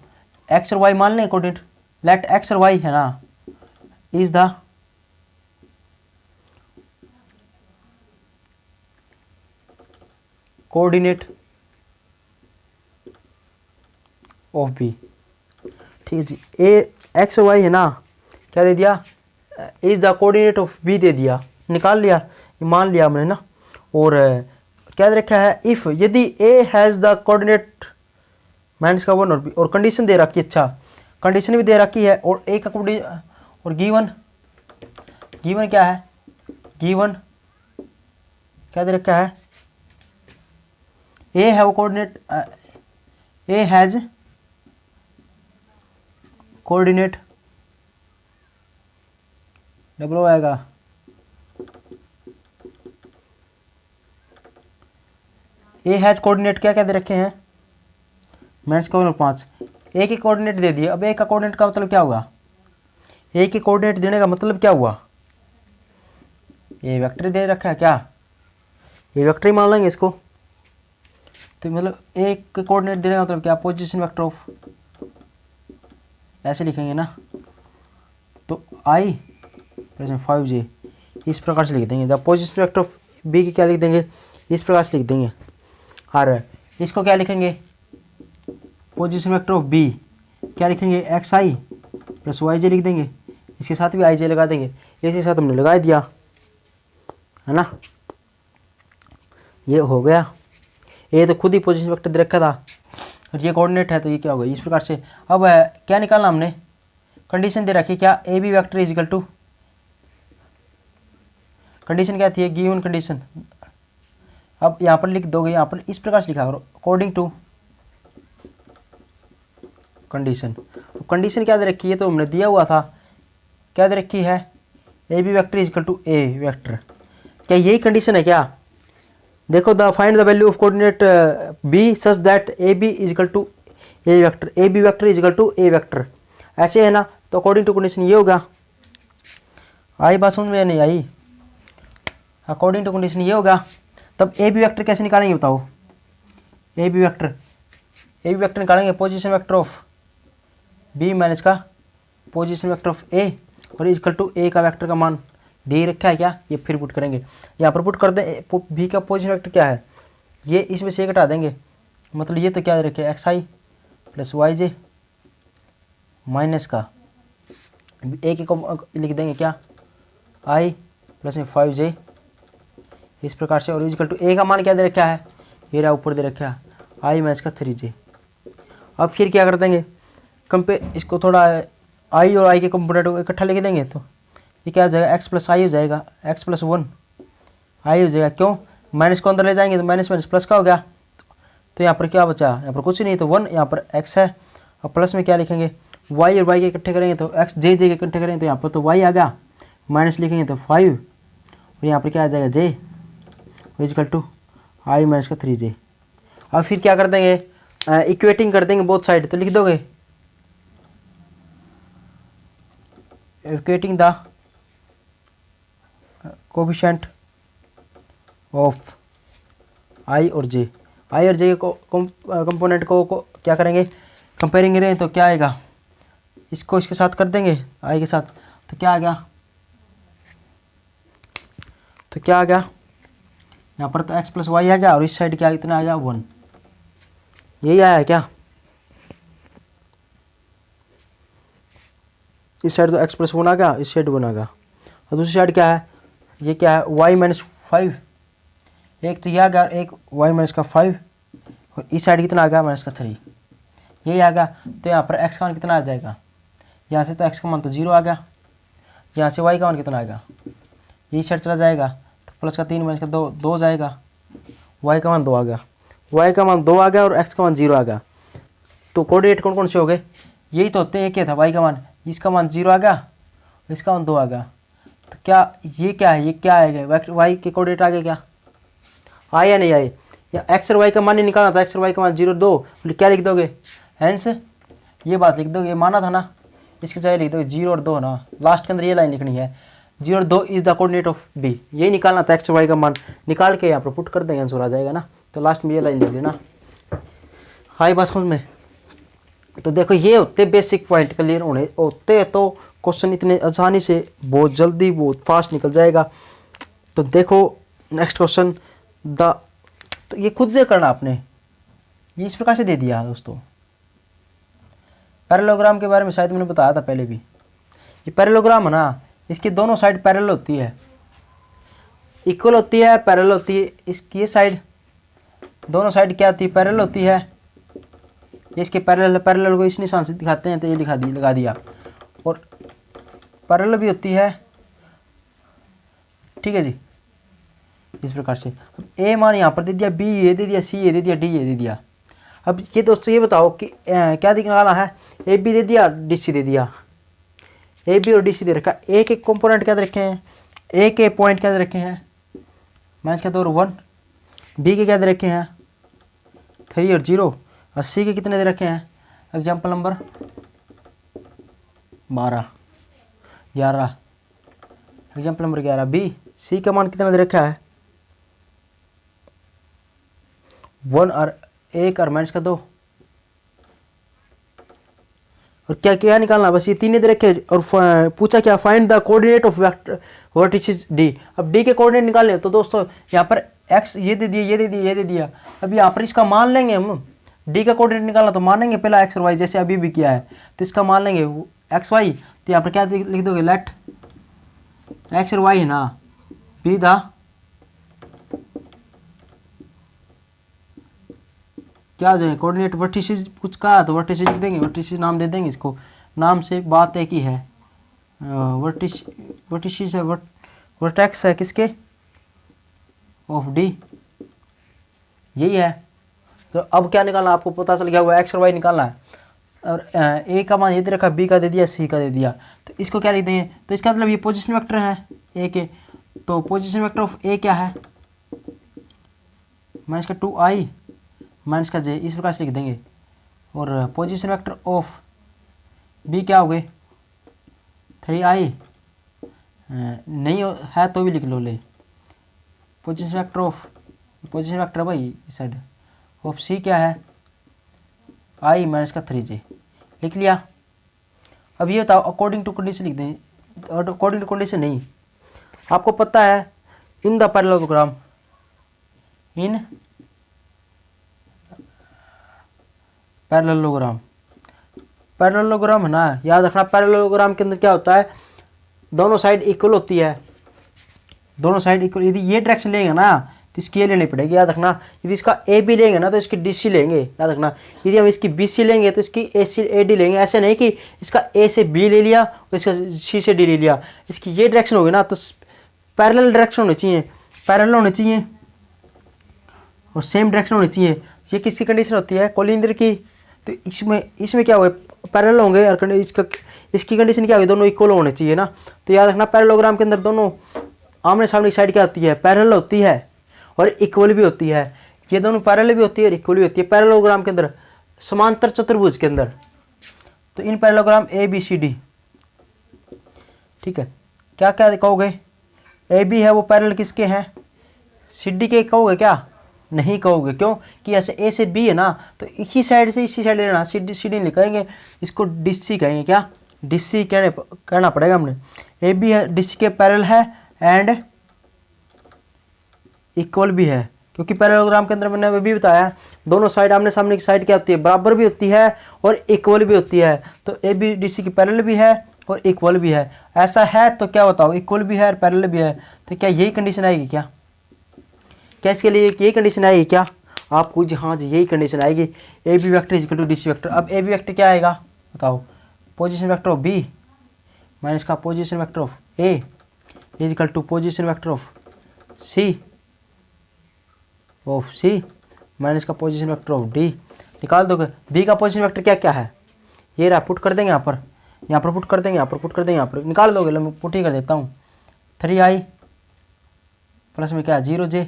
एक्स और वाई मान लें कोऑर्डिनेट। लेट एक्स और वाई है ना is the coordinate of B. ठीक है जी, ए एक्स और वाई है ना, क्या दे दिया, is the coordinate of B दे दिया, निकाल लिया, मान लिया हमने ना। और क्या दे रखा है, इफ यदि A has the coordinate minus का 1 और बी, और कंडीशन दे रखी है, अच्छा कंडीशन भी दे रखी है। और ए का और गिवन क्या है, गिवन क्या दे रखा है, ए है वो coordinate, A has coordinate, double आएगा, ए हैज कोऑर्डिनेट क्या क्या दे रखे हैं, माइनस का 1 और 5। ए के कोऑर्डिनेट दे दिए। अब ए का कोऑर्डिनेट का मतलब क्या होगा, ए के कोऑर्डिनेट देने का मतलब क्या हुआ, ये वेक्टर दे रखा है क्या, ये वेक्टर ही मान लेंगे इसको। तो मतलब ए के कोऑर्डिनेट देने का मतलब क्या, पोजीशन वेक्टर ऑफ, ऐसे लिखेंगे ना। तो आई प्लस 5j इस प्रकार से लिख देंगे। जब पोजीशन वेक्टर ऑफ बी की क्या लिख देंगे, इस प्रकार से लिख देंगे। और इसको क्या लिखेंगे, पोजीशन वेक्टर ऑफ बी क्या लिखेंगे, एक्स आई प्लस वाई जे लिख देंगे। इसके साथ भी आई जे लगा देंगे, इसके साथ हमने लगा दिया, है ना। ये हो गया, ये तो खुद ही पोजीशन वेक्टर दे रखा था और ये कोऑर्डिनेट है, तो ये क्या होगा इस प्रकार से। अब क्या निकालना हमने, कंडीशन दे रखी क्या, A B vector is equal to, condition क्या थी, गिवन कंडीशन। अब यहाँ पर लिख दोगे, यहाँ पर इस प्रकार से लिखा करो, अकॉर्डिंग टू कंडीशन। कंडीशन क्या दे रखी है, तो हमने दिया हुआ था, क्या दे रखी है, A B vector is equal to A vector. क्या यही कंडीशन है क्या, देखो the find the value of coordinate B such that A B is equal to A vector, A B vector is equal to A vector, ऐसे है ना। तो according to condition ये होगा, आई बात समझ में नहीं आई, अकॉर्डिंग टू कंडीशन ये होगा। तब ए बी वेक्टर कैसे निकालेंगे बताओ, ए बी वेक्टर निकालेंगे position vector of B minus का पोजीशन वेक्टर ऑफ ए, और इक्वल टू ए का वेक्टर का मान दे रखा है क्या, ये फिर पुट करेंगे। यहाँ पर पुट कर दें, बी का पोजीशन वेक्टर क्या है, ये इसमें से घटा देंगे, मतलब ये तो क्या दे रखे है, एक्स आई प्लस वाई जे माइनस का ए के को लिख देंगे क्या, आई प्लस में 5j इस प्रकार से। और इक्वल टू ए का मान क्या दे रखा है, ये रहा ऊपर दे रखा है, आई माइनस का 3j। अब फिर क्या कर देंगे, इसको थोड़ा आई और आई के कंपोनेंट को इकट्ठा लिख देंगे, तो ये क्या हो जाएगा, एक्स प्लस आई हो जाएगा, एक्स प्लस 1 आई हो जाएगा। क्यों, माइनस को अंदर ले जाएंगे तो माइनस माइनस प्लस का हो गया, तो यहाँ पर क्या बचा, यहाँ पर कुछ नहीं, तो 1 यहाँ पर x है, और प्लस में क्या लिखेंगे, y और y के इकट्ठे करेंगे तो x j के इकट्ठे करेंगे तो यहाँ पर तो y आ गया, माइनस लिखेंगे तो 5, और यहाँ पर क्या आ जाएगा j equal to I minus का 3j। अब फिर क्या कर देंगे, इक्वेटिंग कर देंगे बोथ साइड, तो लिख दोगे इक्वेटिंग द कोएफिशिएंट ऑफ आई और जे, आई और जे को कंपोनेंट को क्या करेंगे, कंपेयरिंग करेंगे तो क्या आएगा, इसको इसके साथ कर देंगे आई के साथ, तो क्या आ गया, तो क्या आ गया, यहाँ पर तो x प्लस वाई आ गया, और इस साइड क्या इतना आ गया 1, यही आया क्या, इस साइड तो x प्लस 1 आ गया, इस साइड 1 आ गया। और दूसरी साइड क्या है, ये क्या है y-5, एक तो ये आ गया, एक y-5, और इस साइड कितना आ गया -3, यही आ गया। तो यहाँ पर x का मान कितना आ जाएगा, यहाँ से तो x का मान तो 0 आ गया, यहाँ से y का मान कितना आएगा, यही साइड चला जाएगा तो प्लस का 3 माइनस का 2, 2 जाएगा, y का मान 2 आ गया, y का मान 2 आ गया और x का मान 0 आ गया। तो कोऑर्डिनेट कौन कौन से हो गए, यही तो होते हैं, एक था y का मान, इसका मान 0 आ गया, इसका मान 2 आ गया। तो क्या ये क्या है, ये क्या आएगा, y के कोऑर्डिनेट आ गए क्या, आए या नहीं आए, या x और y का मान ही निकालना था, x और y का मान 0 2, क्या लिख दोगे, हेंस ये बात लिख दोगे, ये माना था ना, इसके जगह लिख दोगे 0 और 2 ना, लास्ट के अंदर ये लाइन लिखनी है, 0 और 2 is the coordinate of b, यही निकालना था, x और y का मान निकाल के यहाँ पर पुट कर देंगे, आंसर आ जाएगा ना। तो लास्ट में ये लाइन लिख लेना। हाई बात समझ में। तो देखो ये होते बेसिक पॉइंट क्लियर होते तो क्वेश्चन इतने आसानी से बहुत जल्दी बहुत फास्ट निकल जाएगा। तो देखो नेक्स्ट क्वेश्चन तो ये खुद से करना आपने, ये इस प्रकार से दे दिया दोस्तों। पैरेललोग्राम के बारे में शायद मैंने बताया था पहले भी, ये पैरेललोग्राम है ना, इसकी दोनों साइड पैरेलल होती है, इक्वल होती है, पैरेलल होती है। इसकी ये साइड दोनों साइड क्या होती है, पैरेलल होती है। इसके पैरेलल को इस निशान से दिखाते हैं तो ये लगा दिया, और पैरेलल भी होती है, ठीक है जी, इस प्रकार से। ए मान यहाँ पर दे दिया, बी ये दे दिया, सी ये दे दिया, डी ये दे दिया। अब ये दोस्तों ये बताओ कि क्या निकालना है, ए बी दे दिया, डी सी दे दिया, ए बी और डी सी दे रखा। ए के कंपोनेंट क्या दे रखे हैं, ए के पॉइंट क्या दे रखे हैं माइनस का 2 और 1, बी के क्या दे रखे हैं 3 और 0, और सी के कितने दे रखे हैं, example number 11, example number 11। B C का मान कितना दे रखा है 1 और 1 और माइनस का 2, और क्या क्या निकालना, बस ये तीन दे रखे। और पूछा क्या, find the coordinate of vector vertices D. अब डी के कोऑर्डिनेट निकालने तो दोस्तों यहाँ पर एक्स ये दे दिया, ये दे दिया, ये दे दिया। अब यहाँ पर इसका मान लेंगे हम, डी का कोऑर्डिनेट निकालना तो मानेंगे पहला एक्स और वाई, जैसे अभी भी किया है। तो इसका मान लेंगे एक्स वाई, तो यहाँ पर क्या लिख दोगे, लेट एक्स और वाई है ना बी द क्या हो जाएगा कोऑर्डिनेट वर्टिसेस। कुछ कहा तो वर्टिसेस लिख देंगे, वर्टिसेस नाम दे देंगे इसको, नाम से बात एक ही है। वर्टिसेस है, वर्टेक्स है किसके, ऑफ डी, यही है। तो अब क्या निकालना, आपको पता चल गया हुआ एक्स और वाई निकालना है। और ए का मान ये दे रखा, बी का दे दिया, सी का दे दिया। तो इसको क्या लिख देंगे, तो इसका मतलब ये पोजीशन वेक्टर है ए के। तो पोजीशन वेक्टर ऑफ ए क्या है, माइनस का 2i माइनस का j, इस प्रकार से लिख देंगे। और पोजीशन वेक्टर ऑफ बी क्या हो गए 3i, नहीं है तो भी लिख लो ले। पोजीशन वेक्टर भाई इस साइड ऑफ सी क्या है i माइनस का 3j, लिख लिया। अब ये बताओ अकॉर्डिंग टू कंडीशन लिख दें, अकॉर्डिंग टू कंडीशन नहीं, आपको पता है in the parallelogram, in parallelogram है ना, याद रखना। पैरेललोग्राम के अंदर क्या होता है, दोनों साइड इक्वल होती है, दोनों साइड इक्वल। यदि ये डायरेक्शन लेंगे ना तो इसकी ये लेनी पड़ेगी, याद रखना। यदि इसका ए बी लेंगे ना तो इसकी डी सी लेंगे, याद रखना। यदि हम इसकी बी सी लेंगे तो इसकी ए सी ए डी लेंगे। ऐसे नहीं कि इसका ए से बी ले लिया और इसका सी से डी ले लिया। इसकी ये डायरेक्शन होगी ना तो पैरेलल डायरेक्शन होनी चाहिए, पैरेलल होनी चाहिए और सेम डायरेक्शन होनी चाहिए। ये किसकी कंडीशन होती है, कोलिंदर की। तो इसमें क्या होगा, पैरेलल होंगे और इसकी कंडीशन क्या होगी, दोनों इक्वल होने चाहिए ना। तो याद रखना पैरेललोग्राम के अंदर दोनों आमने सामने की साइड क्या होती है, पैरेलल होती है और इक्वल भी होती है। ये दोनों पैरेलल भी होती है और इक्वल भी होती है पैरेललोग्राम के अंदर, समांतर चतुर्भुज के अंदर। तो in parallelogram A B C D, ठीक है। क्या क्या कहोगे, ए बी है वो पैरेलल किसके हैं, सी डी के कहोगे क्या, नहीं कहोगे। क्यों कि ऐसे ए से बी है ना तो एक ही साइड से इसी साइड लेना, सी डी नहीं कहेंगे, इसको डिस्सी कहेंगे। क्या डिस्सी कहना पड़ेगा हमने। ए बी है डिस्सी के पैरेलल है एंड इक्वल भी है, क्योंकि पैरेललोग्राम के अंदर मैंने अभी बताया दोनों साइड आमने सामने की साइड क्या होती है, बराबर भी होती है और इक्वल भी होती है। तो ए बी डी सी की पैरेलल भी है और इक्वल भी है। ऐसा है तो क्या बताओ, इक्वल भी है और पैरेलल भी है, तो क्या यही कंडीशन आएगी क्या? क्या इसके लिए यही कंडीशन आएगी क्या आपको? हाँ जी, यही कंडीशन आएगी। A B vector is equal to D C vector. अब ए बी वैक्टर क्या आएगा बताओ? Position vector of B minus का position vector of A is equal to position vector of C minus का पोजीशन वेक्टर ऑफ डी। निकाल दोगे B का position vector क्या क्या है? ये रहा, पुट कर देंगे यहाँ पर पुट कर देंगे, यहाँ पर पुट कर देंगे, यहाँ पर निकाल दोगे। मैं पुट ही कर देता हूँ। 3i प्लस में क्या 0j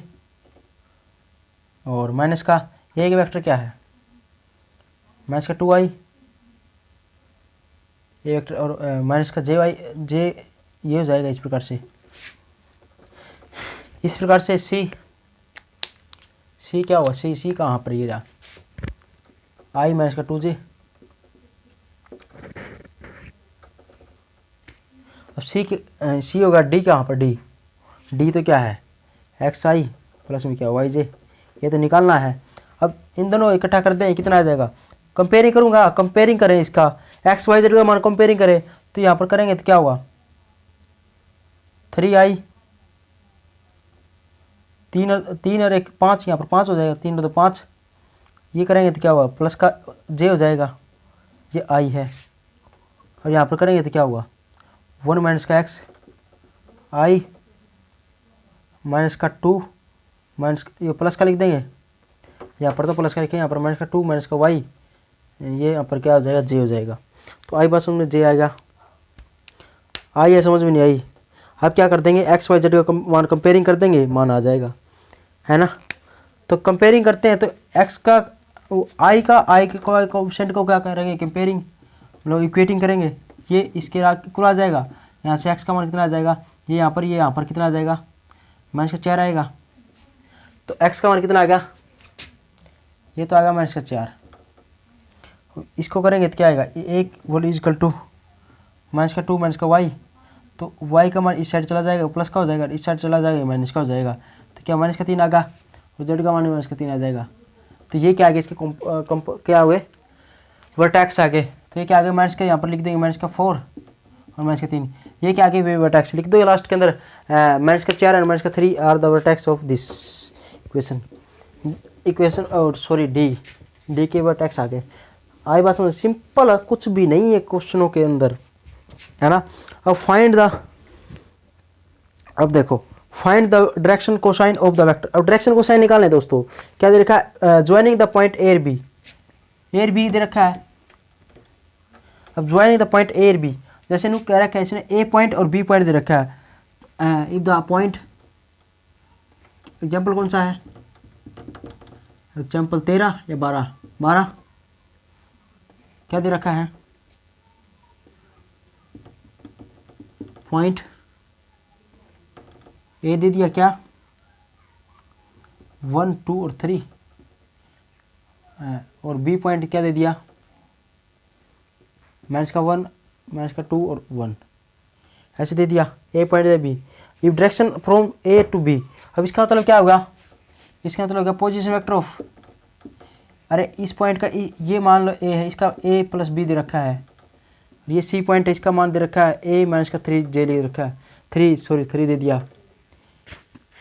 और माइनस का ए का वेक्टर क्या है? माइनस का 2i ए वेक्टर और माइनस का जे ये हो जाएगा इस प्रकार से सी क्या हुआ? सी कहाँ पर? ये रहा i माइनस का 2j। अब सी होगा डी कहाँ पर? डी तो क्या है xi प्लस में क्या yj, ये तो निकालना है। अब इन दोनों इकट्ठा कर दें, कितना आ जाएगा? कंपेयरिंग करूँगा, कंपेयरिंग करें इसका एक्स वाई जेड का मान कंपेयरिंग करें तो यहाँ पर करेंगे तो क्या होगा? 3i 3 और 1 5, यहाँ पर 5 हो जाएगा, 3 और 2 5। ये करेंगे तो क्या होगा? प्लस का j हो जाएगा, ये i है। और यहाँ पर करेंगे तो क्या होगा? 1 माइनस का x i माइनस का 2 माइनस ये प्लस का लिख देंगे, यहाँ पर तो प्लस का लिखें, यहाँ पर माइनस का 2 माइनस का y, ये यहाँ पर क्या हो जाएगा? j हो जाएगा। तो आई बात समझ में j आएगा। आई है समझ में नहीं आई? अब क्या कर देंगे? एक्स वाई जेड का मान कंपेयरिंग कर देंगे, मान आ जाएगा, है ना। तो कंपेयरिंग करते हैं तो एक्स का आई के कोएफिशिएंट को क्या करेंगे? कंपेयरिंग मतलब इक्वेटिंग करेंगे। ये इसके इक्वल आ जाएगा। यहाँ से एक्स का मान कितना आ जाएगा? ये यहाँ पर कितना आ जाएगा? माइनस का 4 आएगा। तो एक्स का मान कितना आएगा? ये तो आएगा माइनस का 4। इसको करेंगे तो क्या आएगा? एक वोल इजकल टू माइनस का 2 माइनस का वाई। तो वाई का मान इस साइड चला जाएगा, प्लस का हो जाएगा, इस साइड चला जाएगा, माइनस का हो जाएगा। तो क्या माइनस का 3 आएगा और जेड का मान माइनस का 3 आ जाएगा। तो ये क्या आ गया? इसके क्या हुए? वर्टेक्स आ गए। तो ये क्या आ गया? माइनस का यहाँ पर लिख देंगे माइनस का 4 और माइनस का 3। ये क्या आ गया? वर्टेक्स लिख दो लास्ट के अंदर। माइनस का 4 और माइनस का 3 are the vertex of this equation और सॉरी डी के वर्टेक्स आ गए। आई बात समझ? सिंपल है, कुछ भी नहीं है क्वेश्चनों के अंदर, है ना। अब देखो find the direction cosine of the vector. अब डायरेक्शन कोसाइन निकालने दोस्तों। क्या दे रखा है? ज्वाइनिंग द पॉइंट ए और बी दे रखा है। अब ज्वाइनिंग द पॉइंट ए और बी, जैसे नु कह रखा है इसने ए पॉइंट और बी पॉइंट दे रखा है। इफ द पॉइंट, एग्जाम्पल कौन सा है? एग्जाम्पल 13 या 12 क्या दे रखा है? पॉइंट ए दे दिया क्या? 1 2 और 3 और बी पॉइंट क्या दे दिया? माइनस का 1 माइनस का 2 और 1 ऐसे दे दिया। ए पॉइंट दे B. If direction from A to B. अब इसका मतलब क्या होगा? इसका मतलब होगा पोजीशन वेक्टर ऑफ, अरे इस पॉइंट का ये मान लो ए है, इसका ए प्लस बी दे रखा है। ये सी पॉइंट है, इसका मान दे रखा है ए माइनस का 3 जे ले रखा है, 3 दे दिया।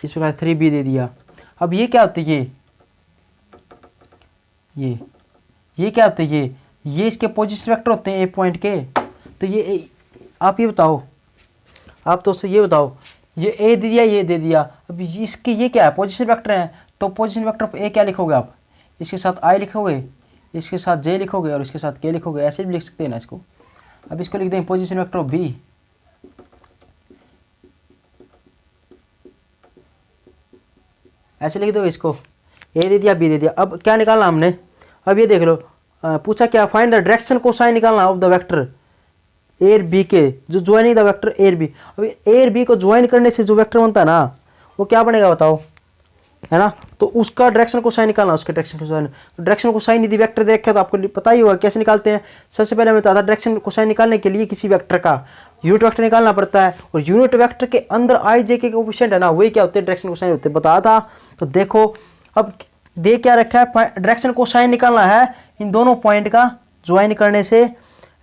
इस प्रकार 3b दे दिया। अब ये क्या होता है? ये क्या होता है? ये इसके पोजीशन वेक्टर होते हैं ए पॉइंट के। तो ये आप ये बताओ, आप तो ये बताओ, ये ए दे दिया, ये दे दिया। अब इसके ये क्या है? पोजीशन वेक्टर है। तो पोजीशन वेक्टर ऑफ ए क्या लिखोगे आप? इसके साथ आई लिखोगे, इसके साथ जे लिखोगे और इसके साथ के लिखोगे। ऐसे भी लिख सकते हैं ना इसको। अब इसको लिख देंगे पोजीशन वेक्टर ऑफ बी। ऐसे लिख दो इसको। ए दे दिया, बी दे दिया। अब क्या निकालना हमने? अब ये देख लो, पूछा क्या? फाइंड द डायरेक्शन कोसाइन निकालना ऑफ द वेक्टर ए और बी के, जो ज्वाइनिंग द वेक्टर ए और बी। अब ए और बी को ज्वाइन करने से जो वेक्टर बनता है ना, वो क्या बनेगा बताओ, है ना। तो उसका डायरेक्शन कोसाइन निकालना, उसके डायरेक्शन कोसाइन। तो डायरेक्शन कोसाइन यदि वेक्टर देखा तो आपको पता ही होगा कैसे निकालते हैं। सबसे पहले मैं बताता, डायरेक्शन कोसाइन निकालने के लिए किसी वेक्टर का यूनिट वेक्टर निकालना पड़ता है, और यूनिट वेक्टर के अंदर आई जे के कोएफिशिएंट है ना, वही क्या होते हैं? डायरेक्शन कोसाइन होते हैं। बताया था। तो देखो अब दे क्या रखा है? डायरेक्शन कोसाइन निकालना है इन दोनों पॉइंट का ज्वाइन करने से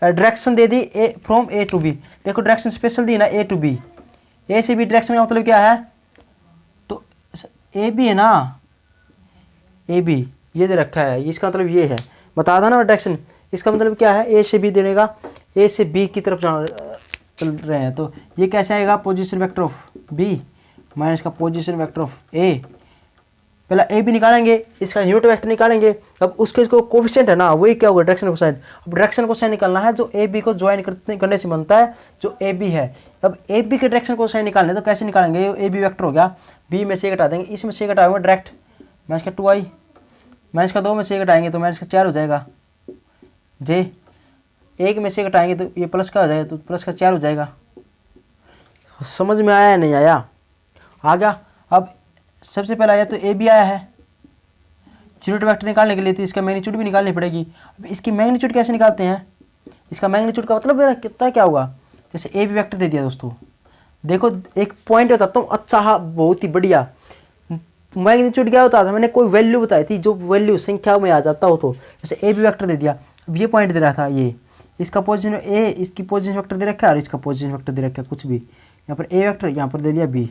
डायरेक्शन दे दी A from A to B. देखो डायरेक्शन स्पेशल दी ना ए टू बी, ए से बी डायरेक्शन का मतलब क्या है, तो ए बी है ना, ए बी ये दे रखा है, इसका मतलब ये है, बता था ना डायरेक्शन। इसका मतलब क्या है, ए से बी देगा, ए से बी की तरफ चल रहे हैं, तो ये कैसे आएगा, position vector of B minus का पोजीशन वेक्टर ऑफ ए। पहला ए बी निकालेंगे, इसका यूनिट वेक्टर निकालेंगे, अब उसके जो कोफिशिएंट है ना वही क्या होगा, डायरेक्शन कोसाइन। अब डायरेक्शन कोसाइन निकालना है जो ए बी को ज्वाइन करने से बनता है, जो ए बी है। अब ए बी के डायरेक्शन कोसाइन निकालने तो कैसे निकालेंगे, ए बी वेक्टर हो गया, बी में से घटा देंगे, इसमें से घटाएंगे डायरेक्ट, माइनस का 2i माइनस का 2 में से घटाएंगे तो माइनस का 4 हो जाएगा, जे 1 में से घटाएंगे तो ये प्लस का हो जाएगा, तो प्लस का 4 हो जाएगा। समझ में आया या नहीं आया, आ गया। अब सबसे पहले आया तो ए बी आया है, यूनिट वेक्टर निकालने के लिए तो इसका मैग्नीट्यूड भी निकालनी पड़ेगी। अब इसकी मैग्नीट्यूड कैसे निकालते हैं, इसका मैग्नीट्यूड का मतलब मेरा कितना क्या होगा, जैसे ए बी वेक्टर दे दिया दोस्तों, देखो एक पॉइंट बताता हूँ, अच्छा बहुत ही बढ़िया। मैग्नीट्यूड क्या होता था, मैंने कोई वैल्यू बताई थी, जो वैल्यू संख्या में आ जाता हो, तो जैसे ए बी वेक्टर दे दिया, अब ये पॉइंट दे रहा था, ये इसका पोजीशन ए, इसकी पोजीशन वेक्टर दे रखा है और इसका पोजीशन वेक्टर दे रखा है, कुछ भी यहाँ पर ए वेक्टर, यहाँ पर दे दिया बी,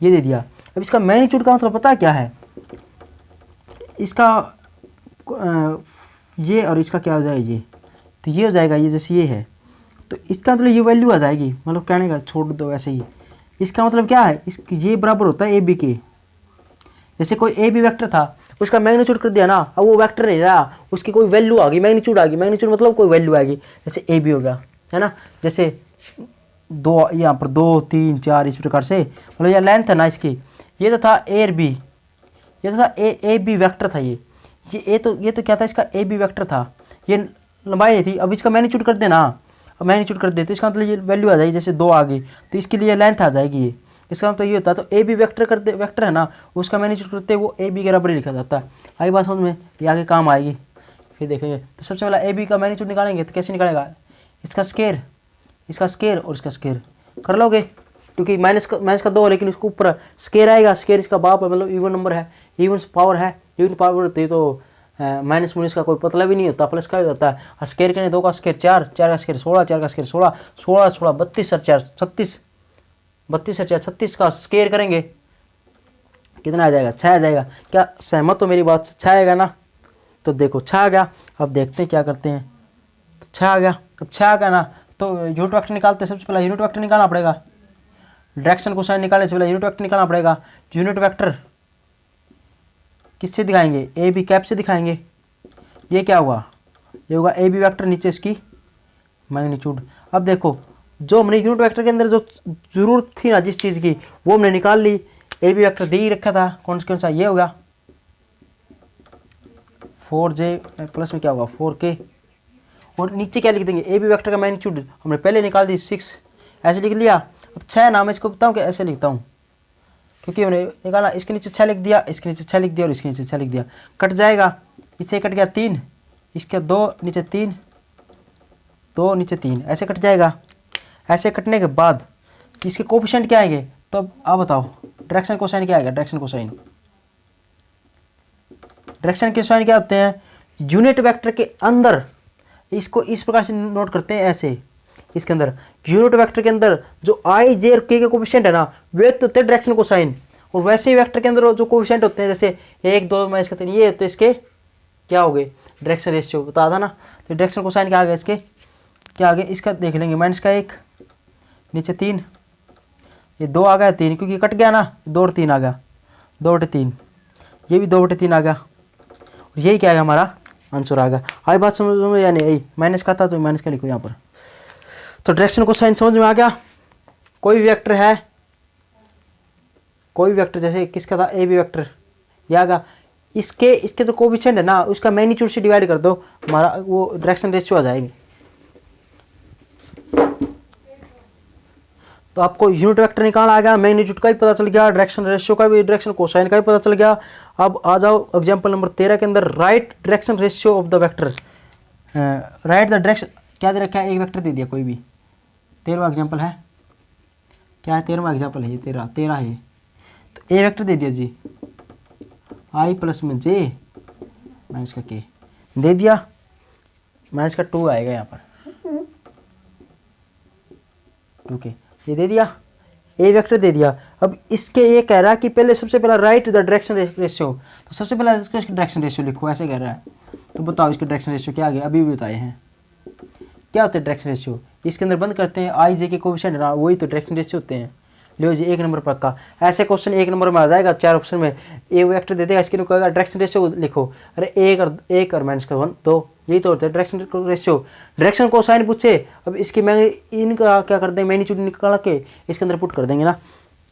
ये दे दिया। अब इसका मैग्नीट्यूड का मतलब पता है क्या है, इसका ये और इसका क्या हो जाएगा, ये तो ये हो जाएगा, ये जैसे ये है तो इसका मतलब ये वैल्यू आ जाएगी, मतलब कहने का छोड़ दो ऐसे ही। इसका मतलब क्या है, इस ये बराबर होता है ए बी के, जैसे कोई ए बी वेक्टर था उसका मैग्नीट्यूड कर दिया ना, अब वो वेक्टर नहीं रहा, उसकी कोई वैल्यू आ गई, मैग्नीट्यूड आ गई, मैग्नीट्यूड मतलब कोई वैल्यू आएगी, जैसे ए बी हो गया है ना, जैसे 2 यहाँ पर 2 3 4 इस प्रकार से, मतलब यह लेंथ है ना इसकी, ये तो था ए और बी, ये तो था ए बी वेक्टर था, ये तो क्या था, इसका ए बी वेक्टर था, ये लंबाई नहीं थी। अब इसका मैग्नीट्यूड कर देना, अब मैग्नीट्यूड कर दे तो इसका मतलब ये वैल्यू आ जाएगी, जैसे 2 आ गई तो इसके लिए लेंथ आ जाएगी, ये इसका मतलब ये होता है। तो ए बी वेक्टर करते वेक्टर है ना, उसका मैग्नीट्यूड करते वो ए बी के बराबर ही लिखा जाता है। आई बात समझ में, ये आगे काम आएगी, फिर देखेंगे। तो सबसे पहला ए बी का मैग्नीट्यूड निकालेंगे तो कैसे निकालेगा, इसका स्केयर, इसका स्केयर और इसका स्केयर कर लोगे, क्योंकि माइनस का 2 लेकिन उसके ऊपर स्केयर आएगा, स्केयर इसका बाप है, मतलब इवन नंबर है, इवन पावर है, इवन पावर होती है तो माइनस मुनिस का कोई मतलब ही नहीं होता, प्लस का ही होता है। और स्केयर करें 2 का स्केयर 4, 4 का स्केयर 16, 4 का स्केयर 16, 16 16 32 और 4 36, 32 और 4 36 का स्केयर करेंगे कितना आ जाएगा, 6 आ जाएगा। क्या सहमत हो मेरी बात से, 6 आएगा ना, तो देखो 6 आ गया। अब देखते हैं क्या करते हैं, तो 6 आ गया। अब 6 आ गया ना, तो यूनिट वेक्टर निकालते हैं। सबसे पहले यूनिट वेक्टर निकालना पड़ेगा, डायरेक्शन कोसाइन निकालने से पहले यूनिट वेक्टर निकालना पड़ेगा। यूनिट वेक्टर किससे दिखाएंगे, ए बी कैप से दिखाएंगे। ये क्या होगा, ये होगा ए बी वेक्टर, नीचे इसकी मैग्नीट्यूड। अब देखो जो हमने यूनिट वेक्टर के अंदर जो जरूरत थी ना जिस चीज़ की, वो हमने निकाल ली। ए बी वेक्टर दे ही रखा था, कौन सा, ये होगा 4j प्लस में क्या होगा 4k, और नीचे क्या लिख देंगे, ए बी वेक्टर का मैग्नीट्यूड हमने पहले निकाल दी 6, ऐसे लिख लिया। अब 6 नाम इसको बताऊँ कि ऐसे लिखता हूँ, क्योंकि हमने निकाला, इसके नीचे 6 लिख दिया, इसके नीचे 6 लिख दिया और इसके नीचे 6 लिख दिया, कट जाएगा। इससे कट गया 3, इसके 2 नीचे 3, 2 नीचे 3, ऐसे कट जाएगा। ऐसे कटने के बाद इसके कोफिशिएंट क्या आएंगे, तो अब बताओ डायरेक्शन कोसाइन क्या आएगा, डायरेक्शन कोसाइन, डायरेक्शन कोसाइन क्या होते हैं, यूनिट वेक्टर के अंदर इसको इस प्रकार से नोट करते हैं ऐसे, इसके अंदर यूनिट वेक्टर के अंदर जो आई जे और के कोफिशिएंट है ना, वे तो होते हैं डायरेक्शन कोसाइन, और वैसे ही वेक्टर के अंदर जो कोफिशिएंट होते हैं जैसे 1 2 मैं इसके 3, ये होते हैं इसके क्या हो गए, डायरेक्शन रेशियो बता था ना। तो डायरेक्शन कोसाइन क्या आ गया, इसके क्या आ गया, इसका देख लेंगे, माइनस का 1 नीचे 3, ये 2 आ गया 3, क्योंकि कट गया ना, 2 और 3 आ गया, 2 बटे 3, ये भी 2 बटे 3 आ गया, और यही क्या है हमारा आंसर आ गया। आई बात समझ में या नहीं, माइनस का था तो माइनस का लिखो यहाँ पर। तो डायरेक्शन कोसाइन समझ में आ गया। कोई भी वेक्टर है, कोई भी वेक्टर जैसे किसका था, ए बी वेक्टर, ये आ गया, इसके जो कोफिशिएंट है ना उसका मैग्नीट्यूड से डिवाइड कर दो, हमारा वो डायरेक्शन रेशियो आ जाएगी। तो आपको यूनिट वेक्टर निकालना आ गया, मैग्नीट्यूड का भी पता चल गया, डायरेक्शन रेशियो का भी, डायरेक्शन कोसाइन का भी पता चल गया। अब आ जाओ एग्जांपल नंबर 13 के अंदर, right direction ratio of the vector, right the direction, क्या दे रखा है, एक वेक्टर दे दिया कोई भी, 13वां एग्जांपल है, क्या है 13वां एग्जांपल है, ये 13 है। तो ए वेक्टर दे दिया जी, आई प्लस में जे माइनस का के दे दिया, माइनस का 2 आएगा यहाँ पर, 2 के, ये दे दिया, ए वेक्टर दे दिया। अब इसके ये कह रहा है कि पहले सबसे पहला राइट द डायरेक्शन रेशियो, तो सबसे पहले इसको इसकी डायरेक्शन रेशियो लिखो, ऐसे कह रहा है। तो बताओ इसके डायरेक्शन रेशियो क्या आ गया, अभी भी बताए हैं क्या होते हैं डायरेक्शन रेशियो। इसके अंदर बंद करते हैं आई जे के कोएफिशिएंट ना, वही तो डायरेक्शन रेशियो होते हैं। लो जी 1 नंबर पक्का। ऐसे क्वेश्चन 1 नंबर में आ जाएगा 4 ऑप्शन में। ए वेक्टर दे देगा, इसके लिए कहेगा डायरेक्शन रेशियो लिखो। अरे 1 और माइनस का 1 2, यही तो होता है डायरेक्शन रेशियो। डायरेक्शन कोसाइन पूछे, अब इसकी इनका क्या कर देंगे, मैग्नीट्यूड निकाल के इसके अंदर पुट कर देंगे ना,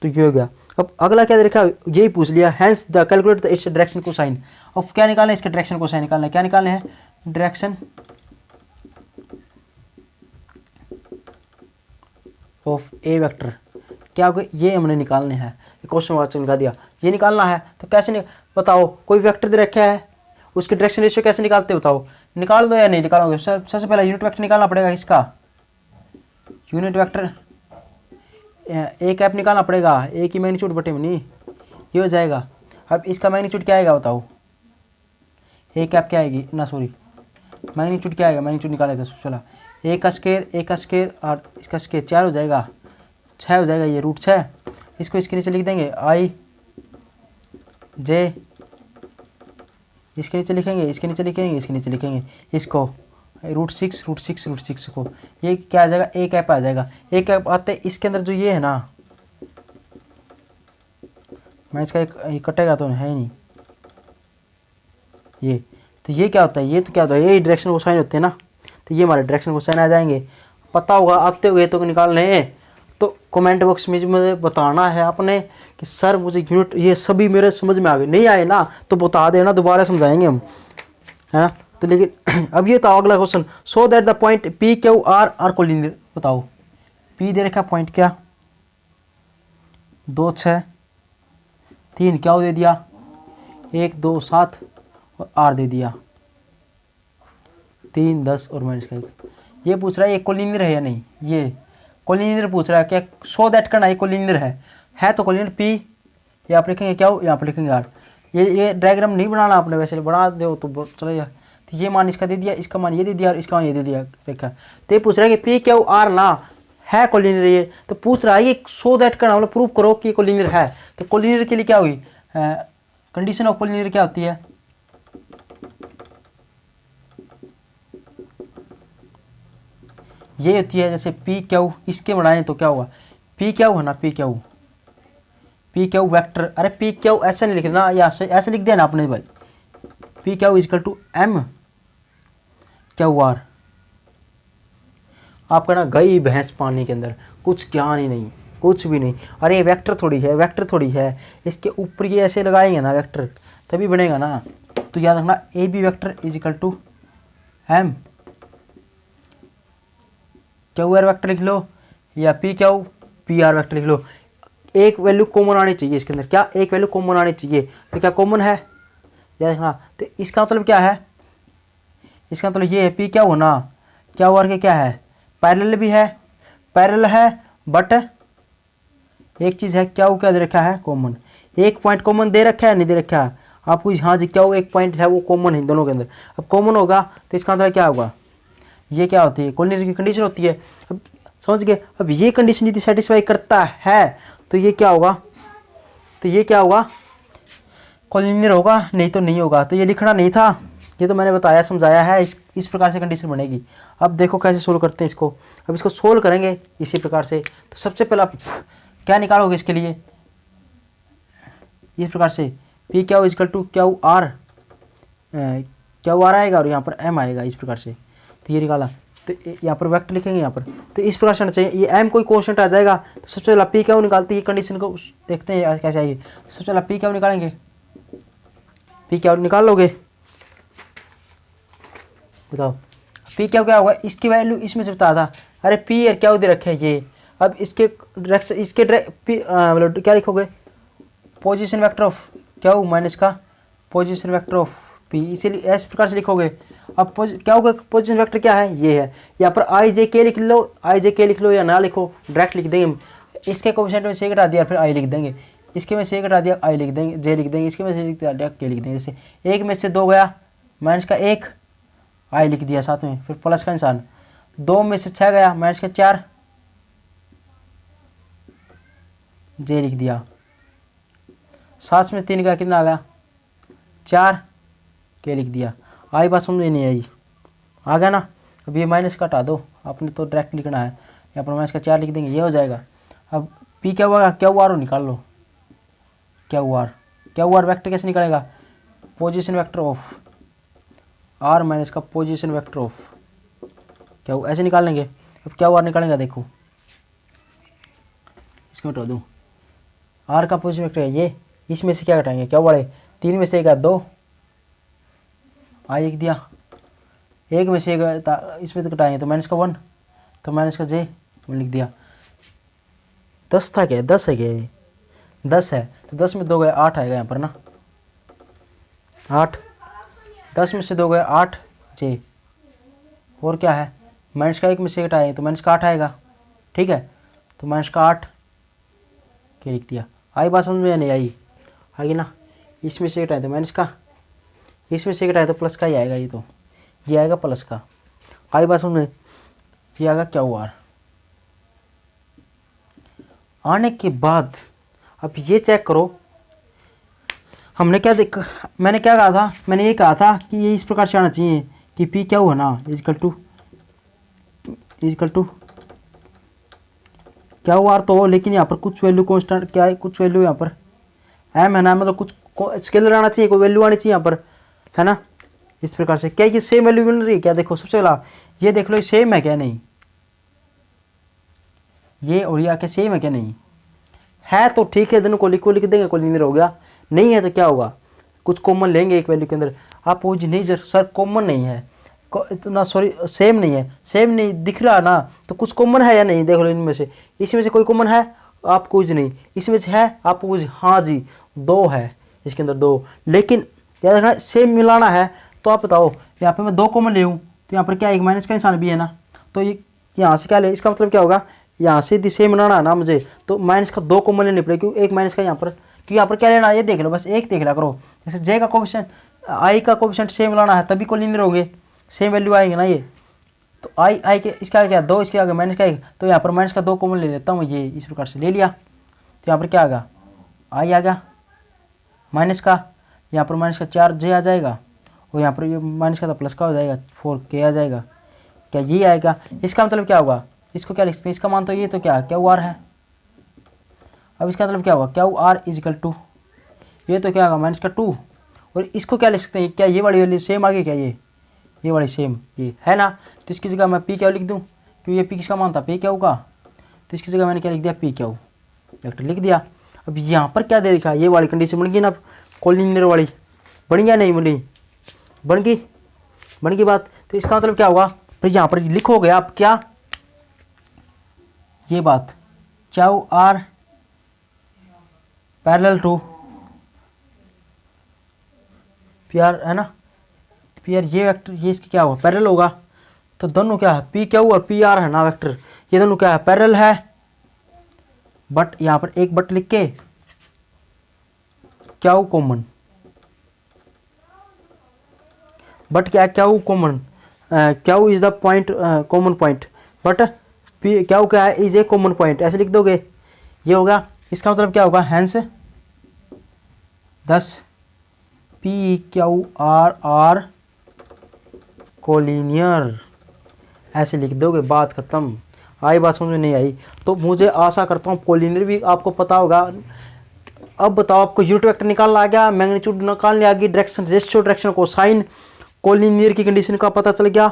तो ये हो गया। अब अगला क्या देखा, यही पूछ लिया, hence the calculate the its direction cosine. अब क्या निकालना है, इसका डायरेक्शन कोसाइन निकालना है। क्या निकालना है, डायरेक्शन ऑफ ए वेक्टर, क्या होगा, ये हमने निकालने हैं। क्वेश्चन वाच निकाल दिया, ये निकालना है। तो कैसे बताओ, कोई वेक्टर दे रखा है, उसके डायरेक्शन रेशियो कैसे निकालते बताओ, निकाल दो या नहीं निकालोगे। सबसे पहले यूनिट वेक्टर निकालना पड़ेगा, इसका यूनिट वेक्टर ए कैप निकालना पड़ेगा, ए की मैग्नीट्यूड बटे में नहीं, ये हो जाएगा। अब इसका मैग्नीट्यूड क्या आएगा बताओ, ए कैप क्या आएगी ना, सॉरी मैग्नीट्यूड क्या आएगा, मैग्नीट्यूड निकाले थे सबसे पहला, ए का स्केयर और इसका स्केयर 4 हो जाएगा, 6 हो जाएगा, ये रूट 6। इसको इसके नीचे लिख देंगे आई जे, इसके नीचे लिखेंगे, इसके नीचे लिखेंगे, इसके नीचे लिखेंगे इसको रूट सिक्स को, ये क्या आ जाएगा, ए कैप आ जाएगा। ए कैप आते इसके अंदर जो ये है ना, मैं इसका एक कटेगा तो है ही नहीं ये, तो ये क्या होता है, ये तो क्या होता है, ये डायरेक्शन कोसाइन होते हैं ना, तो ये हमारे डायरेक्शन कोसाइन आ जाएंगे। पता होगा आते हुए तो निकालने हैं, तो कमेंट बॉक्स में मुझे बताना है आपने कि सर मुझे यूनिट ये सभी मेरे समझ में आ गए, नहीं आए ना तो बता देना, दोबारा समझाएंगे हम, है ना। तो लेकिन अब ये था अगला question, so that the point P Q R collinear. बताओ पी दे रखा पॉइंट क्या, 2 6 3 क्या दे दिया, 1 2 7 और आर दे दिया 3 10 और माइनस का 1। ये पूछ रहा है ये कोलिनियर है या नहीं, ये कोलिनियर पूछ रहा है, क्या सो दैट करना है कोलिनियर है तो कोलिनियर पी, ये आप लिखेंगे क्या, यहाँ पर लिखेंगे आर। ये डायग्राम नहीं बनाना आपने, वैसे बना दो तो चलेगा। तो ये मान इसका दे दिया, इसका मान ये दे दिया और इसका मान ये दे दिया रेखा। तो ये पूछ रहा है कि पी क्यू आर ना है कोलिनियर, ये तो पूछ रहा है ये सो दैट करना मतलब प्रूव करो कि कोलिनियर है। तो कोलिनियर के लिए क्या हुई, कंडीशन ऑफ कोलिनियर क्या होती है, ये होती है जैसे पी क्यू इसके बनाए तो क्या होगा, पी क्यू है ना, पी क्यू वेक्टर, अरे पी क्यू ऐसे नहीं लिखना, या ऐसे लिख दिया ना आपने भाई, P Q equal to M Q R. आप कहना गई भैंस पानी के अंदर, कुछ ज्ञान ही नहीं, कुछ भी नहीं। अरे ये वेक्टर थोड़ी है, इसके ऊपर ये ऐसे लगाएंगे ना वेक्टर तभी बनेगा ना। तो याद रखना A B vector equal to M Q R vector लिख लो, या P Q P R vector लिख लो। एक वैल्यू कॉमन आनी चाहिए इसके अंदर, क्या एक वैल्यू कॉमन आनी चाहिए, तो क्या कॉमन है याद रखना। तो इसका मतलब क्या है, इसका मतलब ये है पी क्या होना, क्या आर के क्या है, पैरेलल भी है, पैरेलल है, बट एक चीज़ है क्या दे रखा है कॉमन, एक पॉइंट कॉमन दे रखा है नहीं दे रखा है आपको, हाँ जी क्या एक पॉइंट है वो कॉमन है दोनों के अंदर। अब कॉमन होगा तो इसका मतलब क्या होगा, ये क्या होती है कोलिनियर की कंडीशन होती है। अब समझ गए, अब ये कंडीशन यदि सेटिस्फाई करता है तो ये क्या होगा, तो ये क्या होगा कोलिनियर होगा, नहीं तो नहीं होगा। तो ये लिखना नहीं था, ये तो मैंने बताया समझाया है, इस प्रकार से कंडीशन बनेगी। अब देखो कैसे सोल्व करते हैं इसको। अब इसको सोल्व करेंगे इसी प्रकार से। तो सबसे पहले आप क्या निकालोगे इसके लिए, इस प्रकार से P Q equal to Q R आएगा और यहाँ पर एम आएगा इस प्रकार से। तो ये निकाला, तो यहाँ पर वेक्टर लिखेंगे यहाँ पर, तो इस प्रकार से आना चाहिए। ये एम कोई क्वेश्चन आ जाएगा तो सबसे पहले पी क्यू निकालते हैं, कंडीशन को देखते हैं कैसे आएगी। सबसे पहले पी क्यू निकालेंगे, पी क्यू निकाल लोगे, बताओ पी क्यू क्या होगा, इसकी वैल्यू इसमें से बता था। अरे पी और क्या दे रखे हैं ये, अब इसके मतलब क्या लिखोगे, position vector of Q minus का पोजीशन वेक्टर ऑफ पी, इसीलिए इस प्रकार से लिखोगे। अब क्या होगा पोजीशन वेक्टर क्या है, ये है। यहाँ पर आई जे के लिख लो या ना लिखो, डायरेक्ट लिख देंगे। इसके कोएफिशिएंट में से घटा दिया फिर आई लिख देंगे, इसके में से घटा दिया आई लिख देंगे, जे लिख देंगे, इसके में से के लिख देंगे। जैसे एक में से 2 गया, माइनस का 1 आई लिख दिया साथ में, फिर प्लस का निशान। 2 में से 6 गया, माइनस का 4 जे लिख दिया। 7 में 3 का कितना आ गया 4, के लिख दिया। आई बात समझ में नहीं आई, आ गया ना। अब ये माइनस का हटा दो, आपने तो डायरेक्ट लिखना है, यहाँ पर माइनस का 4 लिख देंगे, ये हो जाएगा। अब पी क्या हुआ, क्या आर निकाल लो, क्या आर वेक्टर कैसे निकालेगा, position vector of R minus का पोजीशन वेक्टर ऑफ क्या ऐसे निकाल लेंगे। अब क्या आर निकालेंगे, देखो इसको हटा दूँ, आर का पोजीशन वेक्टर है ये, इसमें से क्या घटाएंगे, क्या वाले 3 में से एक 2, आई लिख दिया, 1 में से एक इसमें तो घटाएंगे तो माइनस का 1, तो माइनस का जे 1 लिख दिया। 10 था क्या, 10 है क्या, 10 है तो 10 में 2 गए 8 आएगा यहाँ पर ना, 8, 10 में से 2 गए 8 जे, और क्या है माइनस का 1 में से घटाएंगे तो माइनस का 8 आएगा, ठीक है, तो माइनस का 8 के लिख दिया। आई बात समझ में नहीं आई, आगे ना, इसमें से घटाए तो माइनस का, इसमें से घटाए तो प्लस का ही आएगा, ये तो ये आएगा प्लस का। आई बात समझ में, ये आएगा क्या आर। आने के बाद अब ये चेक करो, हमने क्या मैंने क्या कहा था, मैंने ये कहा था कि ये इस प्रकार से आना चाहिए कि पी क्या हुआ ना इजकल टू क्या हुआ आर तो हो, लेकिन यहाँ पर कुछ वैल्यू कांस्टेंट क्या है, कुछ वैल्यू यहाँ पर एम है ना, मतलब कुछ स्केलर आना चाहिए, कोई वैल्यू आनी चाहिए यहाँ पर, है ना। इस प्रकार से क्या ये सेम वैल्यू मिल रही है क्या, देखो सबसे पहला ये देख लो ये सेम है क्या, नहीं ये और ये आके सेम है क्या, नहीं है तो ठीक है, दोनों को लिख देंगे, कोलिनियर हो गया। नहीं है तो क्या होगा, कुछ कॉमन लेंगे एक वैल्यू के अंदर, आप पूछ नहीं सर कॉमन नहीं है इतना, सॉरी सेम नहीं है, सेम नहीं दिख रहा ना, तो कुछ कॉमन है या नहीं, देख लो इनमें से, इसमें से कोई कॉमन है, आप कुछ नहीं, इसमें से है आप कुछ, हाँ जी 2 है इसके अंदर 2, लेकिन याद रखना सेम मिलाना है, तो आप बताओ यहाँ पे मैं 2 कॉमन ले हूँ तो यहाँ पर क्या एक माइनस का निशान भी है ना, तो ये यहाँ से क्या ले, इसका मतलब क्या होगा, यहाँ से यदि सेम बनाना है ना मुझे, तो माइनस का 2 कॉमन लेने पड़े, क्यों एक माइनस का यहाँ पर, क्योंकि यहाँ पर क्या लेना है ये देख लो, बस एक देख लिया करो, जैसे जे का कोफिशिएंट आई का कोफिशिएंट सेम लाना है तभी कोलिनियर होंगे, सेम वैल्यू आएंगे ना ये, तो आई के इसके आगे क्या 2, इसके आगे माइनस का 1, तो यहाँ पर माइनस का 2 कॉमन ले लेता हूँ, ये इस प्रकार से ले लिया, तो यहाँ पर क्या आ गया आई आ गया माइनस का, यहाँ पर माइनस का 4 जे आ जाएगा, और यहाँ पर ये माइनस का तो प्लस का हो जाएगा 4 के आ जाएगा, क्या ये आएगा। इसका मतलब क्या होगा, इसको क्या लिख सकते हैं, इसका मान तो ये तो क्या आर है। अब इसका मतलब क्या होगा, क्या आर इजिकल टू, ये तो क्या होगा माइनस का 2, और इसको क्या लिख सकते हैं, क्या ये वाली वैल्यू सेम आ गई, क्या ये वाली सेम ये है ना, तो इसकी जगह मैं पी क्या लिख दूँ, क्योंकि ये पी किसका मान था पी क्या होगा, तो इसकी जगह मैंने क्या लिख दिया पी क्या वेक्टर लिख दिया। अब यहाँ पर क्या दे रखा, ये वाली कंडीशन बन गई ना, कोलिनियर वाली बन गया, नहीं बनी, बन गई बात, तो इसका मतलब क्या होगा, फिर यहाँ पर लिखोगे आप क्या, ये बात चाउ R parallel to P R है ना, पी आर ये वेक्टर ये इसके क्या होगा पैरेलल होगा, तो दोनों क्या है पी क्यू और पी आर है ना वेक्टर, ये दोनों क्या है पैरेलल है, बट यहाँ पर एक बट लिख के क्यू कॉमन, बट क्या common, Q is the point common point, but P Q क्या है इज ए कॉमन पॉइंट, ऐसे लिख दोगे, ये होगा। इसका मतलब क्या होगा, hence 10 P Q R collinear, ऐसे लिख दोगे, बात खत्म। आई बात समझ में नहीं आई तो मुझे आशा करता हूँ कोलिनियर भी आपको पता होगा। अब बताओ आपको यूनिट वेक्टर निकालना आ गया, मैग्नीट्यूड निकालने आ गई, direction ratio direction cosine, collinear की कंडीशन का पता चल गया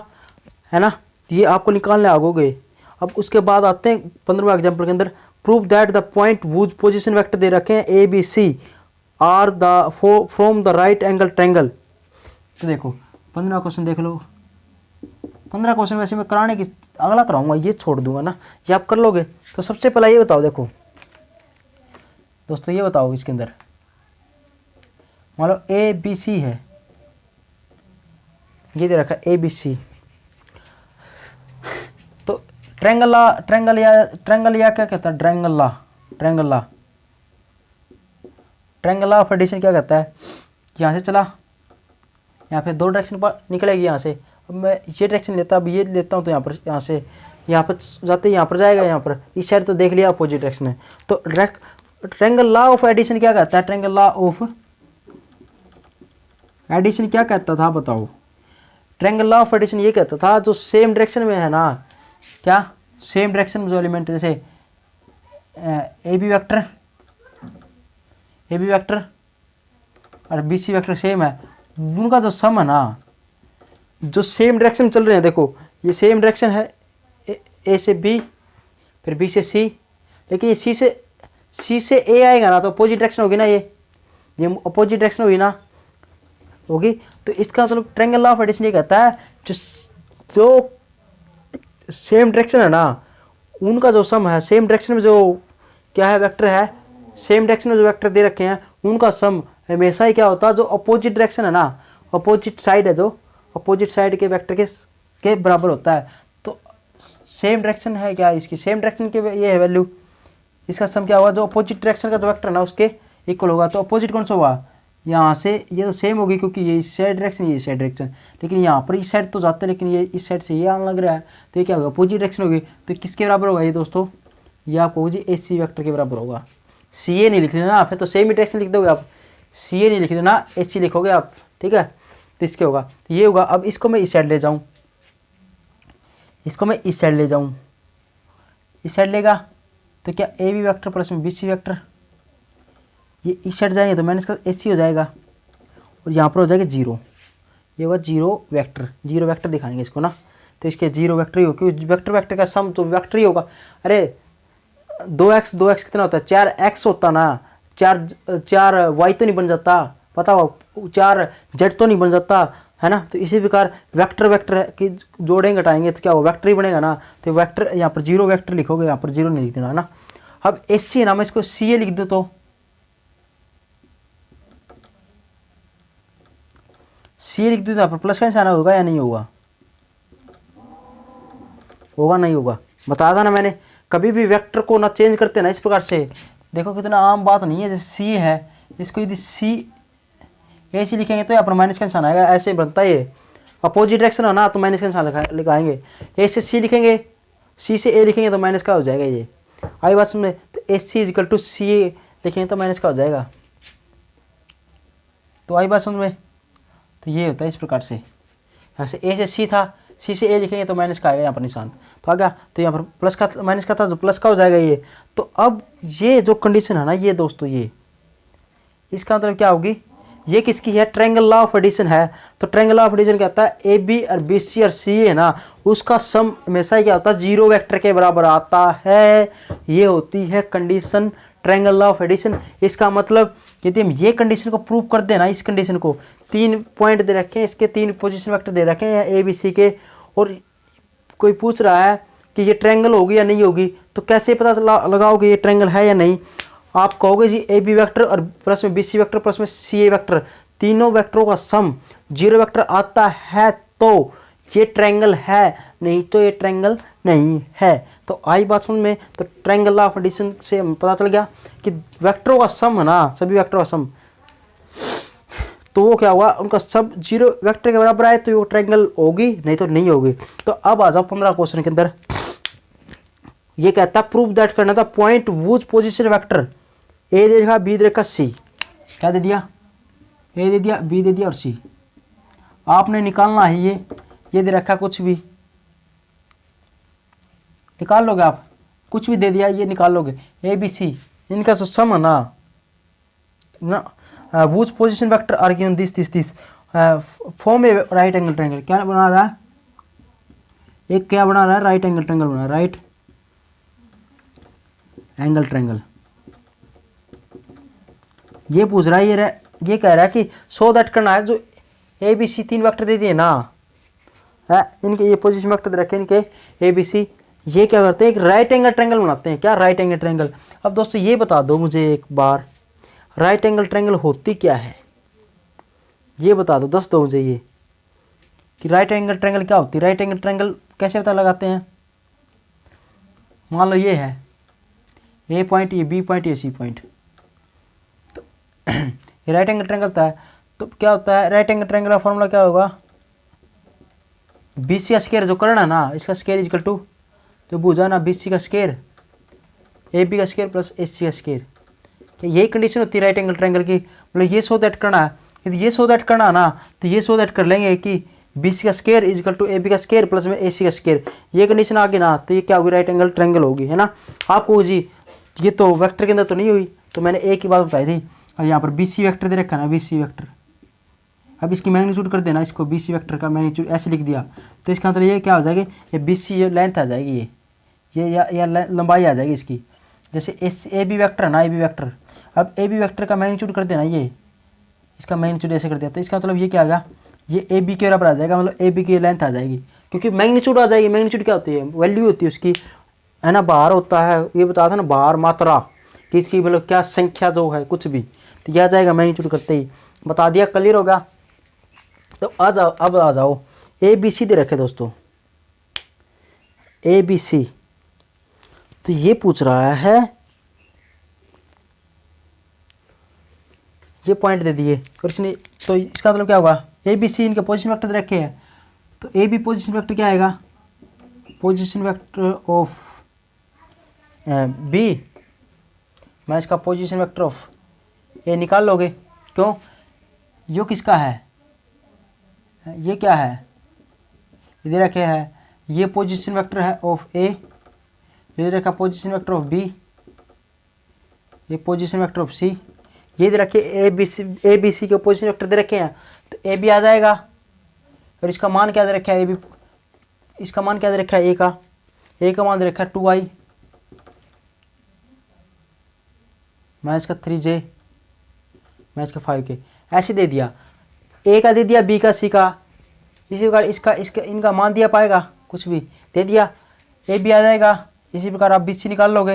है ना, ये आपको निकालने आगोगे। अब उसके बाद आते हैं 15वें एग्जाम्पल के अंदर, prove that the point whose position vector दे रखे हैं A B C are the from the right angle triangle. तो देखो 15वां क्वेश्चन देख लो, 15 क्वेश्चन वैसे मैं कराने की अगला कराऊंगा, ये छोड़ दूंगा ना, ये आप कर लोगे। तो सबसे पहला ये बताओ, देखो दोस्तों ये बताओ, इसके अंदर मान लो ए बी सी है, ये दे रखा है ए बी सी, तो ट्रायंगल या क्या कहता है, ट्रायंगल ला ऑफ एडिशन क्या कहता है, यहाँ से चला, यहाँ पे 2 डायरेक्शन पर निकलेगी, यहाँ से अब मैं ये डायरेक्शन लेता, अब ये लेता हूँ, तो यहाँ पर यहाँ से यहाँ पर जाते यहाँ पर जाएगा, यहाँ पर इस साइड तो देख लिया अपोजिट डायरेक्शन है, तो direct triangle law of addition क्या कहता है? ट्रायंगल लॉ ऑफ एडिशन क्या कहता था बताओ? ट्रायंगल लॉ ऑफ एडिशन ये कहता था जो सेम डायरेक्शन में है ना, क्या सेम डायरेक्शन में जो एलिमेंट, जैसे ए बी वेक्टर और बी सी वेक्टर सेम है, उनका जो सम है ना, जो सेम डायरेक्शन में चल रहे हैं, देखो ये सेम डायरेक्शन है, ए से बी फिर बी से सी, लेकिन ये सी से ए आएगा ना तो अपोजिट डायरेक्शन होगी ना, ये अपोजिट डायरेक्शन होगी ना, होगी। तो इसका मतलब ट्रायंगल लॉ ऑफ एडिशन ये कहता है जो सेम डायरेक्शन है ना, उनका जो सम है, सेम डायरेक्शन में जो क्या है वेक्टर है, सेम डायरेक्शन में जो वेक्टर दे रखे हैं उनका सम हमेशा ही क्या होता है, जो अपोजिट डायरेक्शन है ना, अपोजिट साइड है, जो अपोजिट साइड के वेक्टर के बराबर होता है। तो सेम डायरेक्शन है क्या, इसकी सेम डायरेक्शन के ये है वैल्यू, इसका सम क्या होगा, जो अपोजिट डायरेक्शन का जो वेक्टर है ना उसके इक्वल होगा। तो अपोजिट कौन सा होगा, यहाँ से ये तो सेम होगी क्योंकि ये इस साइड डायरेक्शन, ये इस साइड डायरेक्शन, लेकिन यहाँ पर इस साइड तो जाते हैं, लेकिन ये इस साइड से ये आने लग रहा है, तो ये क्या होगा, अपोजिट डायरेक्शन होगी। तो किसके बराबर होगा ये दोस्तों, ये आपको जी ए सी वैक्टर के बराबर होगा। सी ए नहीं लिख लेना, फिर तो सेम ही डायरेक्शन लिख दोगे आप, सी ए नहीं लिख लेना, ए सी लिखोगे आप, ठीक है। तो इसके होगा, तो ये होगा। अब इसको मैं इस साइड ले जाऊँ, इसको मैं इस साइड ले जाऊँ, इस साइड लेगा तो क्या ए बी वैक्टर प्लस में बी सी वैक्टर, ये इस साइड जाएंगे तो मैंने इसका ए सी हो जाएगा, और यहाँ पर हो जाएगा जीरो, ये होगा जीरो वेक्टर दिखाएंगे इसको ना। तो इसके जीरो वेक्टर ही हो, क्योंकि वेक्टर का सम तो वेक्टर ही होगा। अरे 2x कितना होता है, 4x होता ना, 4y तो नहीं बन जाता, पता हो, 4z तो नहीं बन जाता है ना। तो इसी प्रकार वेक्टर की जोड़ेंगे घटाएंगे तो क्या हो, वेक्टर ही बनेगा ना। तो वेक्टर यहाँ पर जीरो वेक्टर लिखोगे, यहाँ पर जीरो नहीं लिख देना है ना। अब एस सी है ना, मैं इसको सी ए लिख दूँ तो सी ए लिख दूँ तो यहाँ पर प्लस का निशान होगा या नहीं होगा, होगा नहीं होगा, बता था ना मैंने। कभी भी वेक्टर को ना चेंज करते ना इस प्रकार से, देखो कितना आम बात नहीं है। जैसे सी है, इसको यदि सी ए सी लिखेंगे तो यहाँ पर माइनस का निशान आएगा, ऐसे बनता है ये, अपोजिट डायरेक्शन है ना तो माइनस का निशान लगाएंगे। ए से सी लिखेंगे, सी से ए लिखेंगे तो माइनस का हो जाएगा, ये आई बात में। तो एस सी इजिकल टू सी ए लिखेंगे तो माइनस का हो जाएगा, तो आई बात समझ में। तो ये होता है इस प्रकार से, यहाँ से ए से सी था, सी से ए लिखेंगे तो माइनस का आएगा यहाँ पर निशान, तो आ गया। तो यहाँ पर प्लस का माइनस का था तो प्लस का हो जाएगा ये। तो अब ये जो कंडीशन है ना ये दोस्तों, ये इसका मतलब क्या होगी, ये किसकी है, ट्रायंगल लॉ ऑफ एडिशन है। तो ट्रायंगल लॉ ऑफ एडिशन कहता है ए बी और बी सी और सी है ना, उसका सम हमेशा ही क्या होता है, जीरो वेक्टर के बराबर आता है। ये होती है condition triangle law of addition. इसका मतलब यदि हम ये कंडीशन को प्रूव कर देना, इस कंडीशन को 3 पॉइंट दे रखे हैं, इसके 3 पोजीशन वेक्टर दे रखे हैं ए बी सी के, और कोई पूछ रहा है कि ये ट्रायंगल होगी या नहीं होगी, तो कैसे पता लगाओगे ये ट्रायंगल है या नहीं। आप कहोगे जी ए बी वेक्टर और प्लस में बी सी वेक्टर प्लस में सी ए वेक्टर, तीनों वेक्टरों का सम जीरो वेक्टर आता है तो ये ट्रायंगल है, नहीं तो ये ट्रायंगल नहीं है। तो आई बात समझ में। तो ट्रायंगल लॉ ऑफ एडिशन से हमें पता चल गया कि वेक्टरों का सम है ना, सभी वेक्टरों का सम, तो वो क्या हुआ, उनका सब जीरो वेक्टर के बराबर आए तो वो ट्रायंगल होगी, नहीं तो नहीं होगी। तो अब आ जाओ 15 क्वेश्चन के अंदर। ये कहता है प्रूव दैट करना था point whose position vector A दे रखा, बी दे रखा, सी, क्या दे दिया, ए दे दिया, बी दे दिया और सी। आपने निकालना है ये दे रखा, कुछ भी निकाल लोगे आप, कुछ भी दे दिया ये निकाल लोगे, ए बी सी, इनका जो सम है ना whose position vector are given this form a right angle triangle. क्या बना रहा है, एक क्या बना रहा है, राइट एंगल ट्रायंगल बना रहा है, राइट एंगल ट्रायंगल। ये पूछ रहा है, ये कह रहा है कि सो दैट करना है, जो ए बी सी 3 वेक्टर दे दिए ना है, इनके ये पोजीशन वेक्टर रखे इनके ए बी सी, ये क्या करते हैं, एक राइट एंगल ट्रायंगल बनाते हैं। क्या राइट एंगल ट्रायंगल। अब दोस्तों ये बता दो मुझे एक बार, राइट एंगल ट्रायंगल होती क्या है, ये बता दो, दस दो मुझे ये कि राइट एंगल ट्रायंगल क्या होती है। राइट एंगल ट्रायंगल कैसे पता लगाते हैं, मान लो ये है ए पॉइंट, ये बी पॉइंट, ये सी पॉइंट, तो ये राइट एंगल ट्रायंगल होता है। तो क्या होता है राइट एंगल ट्रायंगल का फॉर्मूला क्या होगा, बी सी का स्क्वायर जो करना ना, इसका स्क्वायर इक्वल टू जो भुजा ना बी सी का स्क्वायर, ए बी का स्क्वायर प्लस ए सी का स्क्वायर, यही कंडीशन होती है राइट एंगल ट्रायंगल की, मतलब ये सो दैट करना है। यदि ये सो दैट करना है ना, तो ये सो दैट कर लेंगे कि BC का square is equal to AB का स्क्वायर प्लस में AC का स्क्वायर। ये कंडीशन आ गई ना, तो ये क्या होगी, राइट एंगल ट्रायंगल होगी, है ना। आपको जी ये तो वेक्टर के अंदर तो नहीं हुई, तो मैंने एक ही बात बताई थी। और यहाँ पर BC वेक्टर दे रखा है ना, BC वेक्टर। अब इसकी मैग्नीट्यूड कर देना, इसको BC वेक्टर का मैग्नीट्यूड ऐसे लिख दिया, तो इसका मतलब ये क्या हो जाएगी, ये BC ये लेंथ आ जाएगी, ये या लंबाई आ जाएगी इसकी। जैसे AB वेक्टर है ना, AB वेक्टर, अब AB वेक्टर का मैग्नीट्यूड कर देना, ये इसका मैग्नीट्यूड ऐसे कर दिया, तो इसका मतलब ये क्या आ गया, ये AB के बराबर आ जाएगा, मतलब AB की लेंथ आ जाएगी, क्योंकि मैग्नीट्यूड आ जाएगी। मैग्नीट्यूड क्या होती है, वैल्यू होती है उसकी, है ना, बाहर होता है, ये बताया था ना, बाहर मात्रा कि इसकी मतलब क्या संख्या जो है कुछ भी, तो यह आ जाएगा मैग्नीट्यूड करते ही, बता दिया, क्लियर होगा। तो आ जाओ, अब आ जाओ, ABC दे रखे दोस्तों, ABC, तो ये पूछ रहा है, ये पॉइंट दे दिए और इसने, तो इसका मतलब क्या होगा, ABC इनके पोजीशन वेक्टर दे रखे हैं, तो AB पोजीशन वेक्टर क्या आएगा, पोजीशन वेक्टर ऑफ B, मैं इसका पोजीशन वेक्टर ऑफ A निकाल लोगे, क्यों, यो किसका है, ये क्या है, ये दे रखे है, ये पोजीशन वेक्टर है ऑफ A, ये दे रखा पोजीशन वेक्टर ऑफ B, ये पोजीशन वेक्टर ऑफ C, ये दे रखे ABC के पोजीशन वेक्टर दे रखे हैं, तो AB आ जाएगा। और इसका मान क्या दे रखा है, AB, इसका मान क्या दे रखा है, A का मान दे रखा है 2i, मैं इसका 3j, मैं इसका 5k, ऐसे दे दिया। A का दे दिया, B का, C का, इसी प्रकार इसका इनका मान दिया पाएगा, कुछ भी दे दिया, AB आ जाएगा। इसी प्रकार आप BC निकाल लोगे,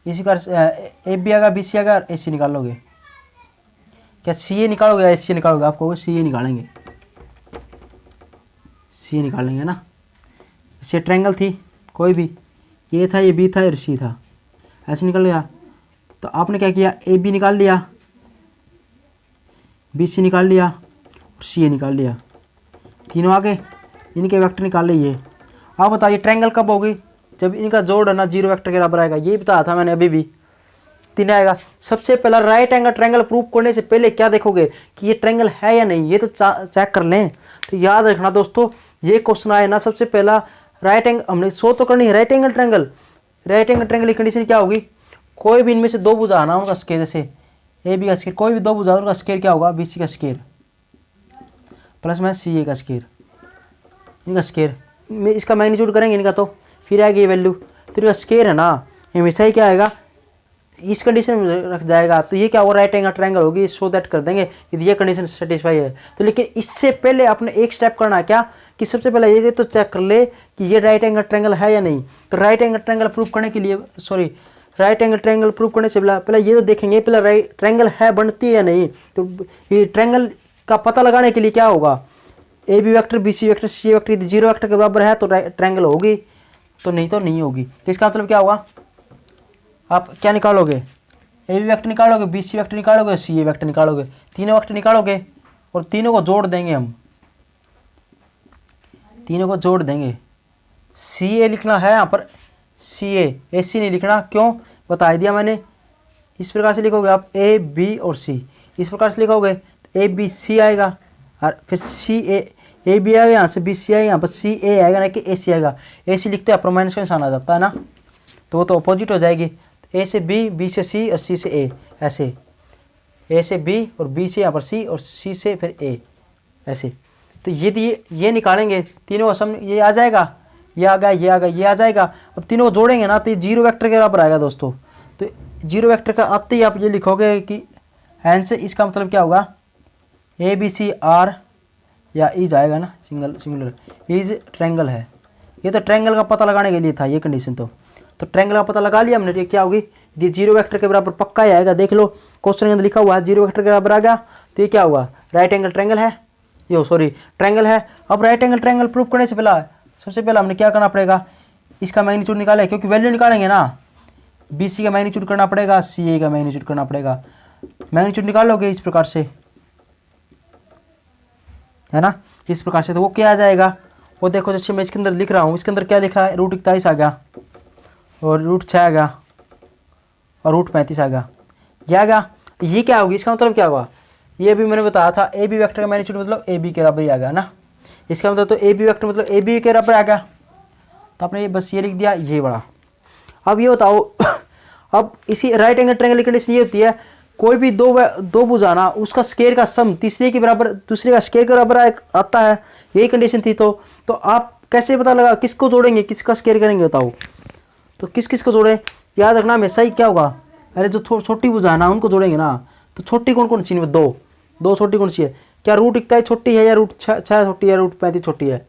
इसी प्रकार AB आएगा, BC आएगा, AC निकाल लोगे। क्या CA निकालोगे या SC निकालोगे, आपको CA निकालेंगे, CA निकालेंगे ना। इससे ट्रायंगल थी कोई भी, ये था, ये B था और C था, ऐसे निकल गया। तो आपने क्या किया, AB निकाल लिया, BC निकाल लिया और CA निकाल लिया, तीनों आगे, इनके वेक्टर निकाल लिए। आप बताइए ट्रायंगल कब होगी, जब इनका जोड़ है ना 0 वेक्टर के बराबर आएगा, ये बताया था मैंने अभी भी, 3 आएगा। सबसे पहला राइट एंगल ट्रायंगल प्रूव करने से पहले क्या देखोगे कि ये ट्रायंगल है या नहीं, ये तो चेक कर लें। तो याद रखना दोस्तों, ये क्वेश्चन आए ना, सबसे पहला राइट एंगल हमने शो तो करनी है, right angle triangle. Right angle triangle की कंडीशन क्या होगी, कोई भी इनमें से दो भुजा आना, उनका स्क्वायर, जैसे AB का स्क्वायर, कोई भी दो भुजा, उनका स्क्वायर क्या होगा, BC का स्क्वायर प्लस में CA का स्क्वायर, इनका स्क्वायर में इसका मैग्नीट्यूड करेंगे इनका, तो फिर आएगी ये वैल्यू, तो इनका स्क्वायर है ना, हमेशा ही क्या आएगा, इस कंडीशन में रख जाएगा, तो ये क्या होगा, राइट एंगल ट्रायंगल होगी, सो दैट कर देंगे यदि ये कंडीशन सेटिस्फाई है। तो लेकिन इससे पहले आपने एक स्टेप करना है, क्या कि सबसे पहले ये तो चेक कर ले कि ये राइट एंगल ट्रायंगल है या नहीं। तो राइट एंगल ट्रायंगल प्रूव करने के लिए, sorry, right angle triangle prove करने से पहले ये तो देखेंगे पहले राइट ट्रायंगल है, बनती है या नहीं। तो ये ट्रायंगल का पता लगाने के लिए क्या होगा, AB vector, BC vector, CA vector यदि 0 वेक्टर के बराबर है तो ट्रायंगल होगी, तो नहीं होगी। तो इसका मतलब क्या होगा, आप क्या निकालोगे, AB वेक्टर निकालोगे, BC वेक्टर निकालोगे, CA वेक्टर निकालोगे, तीनों वेक्टर निकालोगे और तीनों को जोड़ देंगे, हम तीनों को जोड़ देंगे। CA लिखना है यहाँ पर, CA, AC नहीं लिखना, क्यों, बता दिया मैंने। इस प्रकार से लिखोगे आप A, B और C, इस प्रकार से लिखोगे तो ABC आएगा और फिर CA, AB आएगा यहाँ से, BC आएगा यहाँ पर, CA आएगा ना कि AC आएगा। AC लिखते हैं प्रोमाइनस का निशान आ जाता है ना, तो वो तो अपोजिट हो जाएगी। A से B, B से C और C से A, ऐसे A से B और B से यहाँ पर C और C से फिर A, ऐसे। तो ये निकालेंगे तीनों का सम, ये आ जाएगा, ये आ गया, ये आ गया, ये आ जाएगा। अब तीनों को जोड़ेंगे ना तो ये 0 वेक्टर के बराबर आएगा दोस्तों। तो 0 वेक्टर का आते ही आप ये लिखोगे कि हैंस, इसका मतलब क्या होगा, ABC R या इज आएगा ना, सिंगुलर इज ट्रायंगल है। ये तो ट्रायंगल का पता लगाने के लिए था ये कंडीशन। तो ट्रायंगल का पता लगा लिया हमने, ये क्या होगी, ये 0 वेक्टर के बराबर पक्का ही आएगा। देख लो क्वेश्चन के अंदर लिखा हुआ है 0 वेक्टर के बराबर आ गया, तो ये क्या हुआ, राइट एंगल ट्रायंगल है, यो सॉरी ट्रायंगल है। अब राइट एंगल ट्रायंगल प्रूव करने से पहला सबसे पहला हमने क्या करना पड़ेगा, इसका मैग्नीट्यूड निकाले, क्योंकि वैल्यू निकालेंगे ना, BC का मैग्नीट्यूड करना पड़ेगा, CA का मैग्नीट्यूड करना पड़ेगा। मैग्नीट्यूड निकाल लोगे इस प्रकार से, है ना, इस प्रकार से। तो वो क्या आ जाएगा, वो देखो जैसे मैं इसके अंदर लिख रहा हूँ, इसके अंदर क्या लिखा है, √41 आ गया और √6 आ गया और रूट 35 आ गया, ये आ गया। ये क्या होगी, इसका मतलब क्या होगा, ये भी मैंने बताया था ए बी वैक्टर का मैग्नीट्यूड मतलब ए बी के बराबर ही आ गया ना। इसका मतलब तो ए बी वैक्टर मतलब ए बी के बराबर आ गया, तो आपने बस ये लिख दिया, ये बड़ा। अब ये बताओ अब इसी राइट एंगल ट्रायंगल की कंडीशन ये होती है, कोई भी दो भुजा ना उसका स्क्वायर का सम तीसरे के बराबर दूसरे का स्क्वायर के बराबर आता है, यही कंडीशन थी। तो आप कैसे पता लगा किसको जोड़ेंगे किसका स्क्वायर करेंगे बताओ, तो किस किस को जोड़े, याद रखना हमेशा ही क्या होगा, अरे जो छोटी भुजा है ना उनको जोड़ेंगे ना, तो छोटी कौन कौन सी, दो छोटी कौन सी है, क्या रूट 41 छोटी है या रूट 6 छोटी है, रूट 35 छोटी है,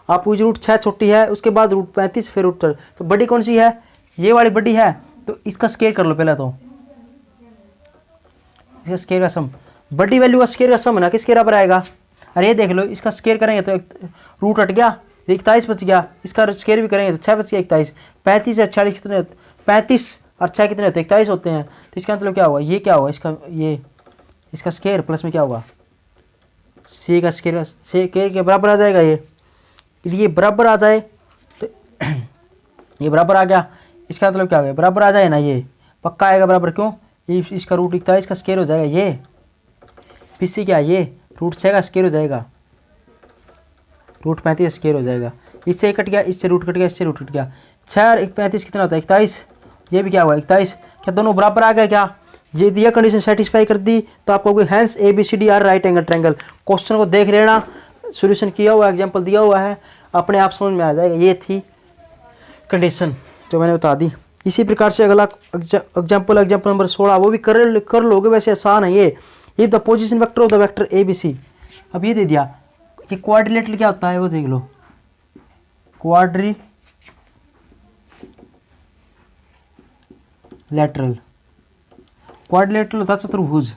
आप पूछ रूट 6 छोटी है उसके बाद रूट 35 फिर रूट 4, तो बड़ी कौन सी है, ये वाली बड़ी है, तो इसका स्क्वायर कर लो पहले, तो इसका स्क्वायर का सम, बड़ी वैल्यू का स्क्वायर का सम है ना किसके बराबर आएगा, अरे ये देख लो इसका स्क्वायर करेंगे तो रूट हट गया, 41 बच गया, इसका स्क्वायर भी करेंगे तो 6 बच गया 41, 35 है 40 कितने, 35 और 6 कितने होते हैं 41 होते हैं, तो इसका मतलब क्या होगा, ये क्या होगा इसका, ये इसका स्क्वायर प्लस में क्या होगा सी का स्क्वायर के बराबर आ जाएगा, ये यदि ये बराबर आ जाए तो ये बराबर आ गया, इसका मतलब क्या हो गया, बराबर आ जाए ना, ये पक्का आएगा बराबर, क्यों, ये इसका रूट 41 का स्क्वायर हो जाएगा, ये पीसी क्या, ये रूट 6 का स्क्वायर हो जाएगा, रूट 35 का स्क्वायर हो जाएगा, इससे कट गया, इससे रूट कट गया, इससे रूट कट गया, 6 और 35 कितना होता है 41, ये भी क्या हुआ 41, क्या दोनों बराबर आ गया, क्या ये दिया कंडीशन सेटिस्फाई कर दी, तो आपको hence A B C D are right angle triangle, question को देख लेना, सॉल्यूशन किया हुआ एग्जांपल दिया हुआ है, अपने आप समझ में आ जाएगा, ये थी कंडीशन जो मैंने बता दी। इसी प्रकार से अगला एग्जांपल नंबर 16 वो भी कर लोगे, वैसे आसान है ये, if the position vector of the vector A B C, अब ये दे दिया, ये क्वाड्रिलेटरल क्या होता है वो देख लो, क्वाड्रिलेटरल होता है चतुर्भुज,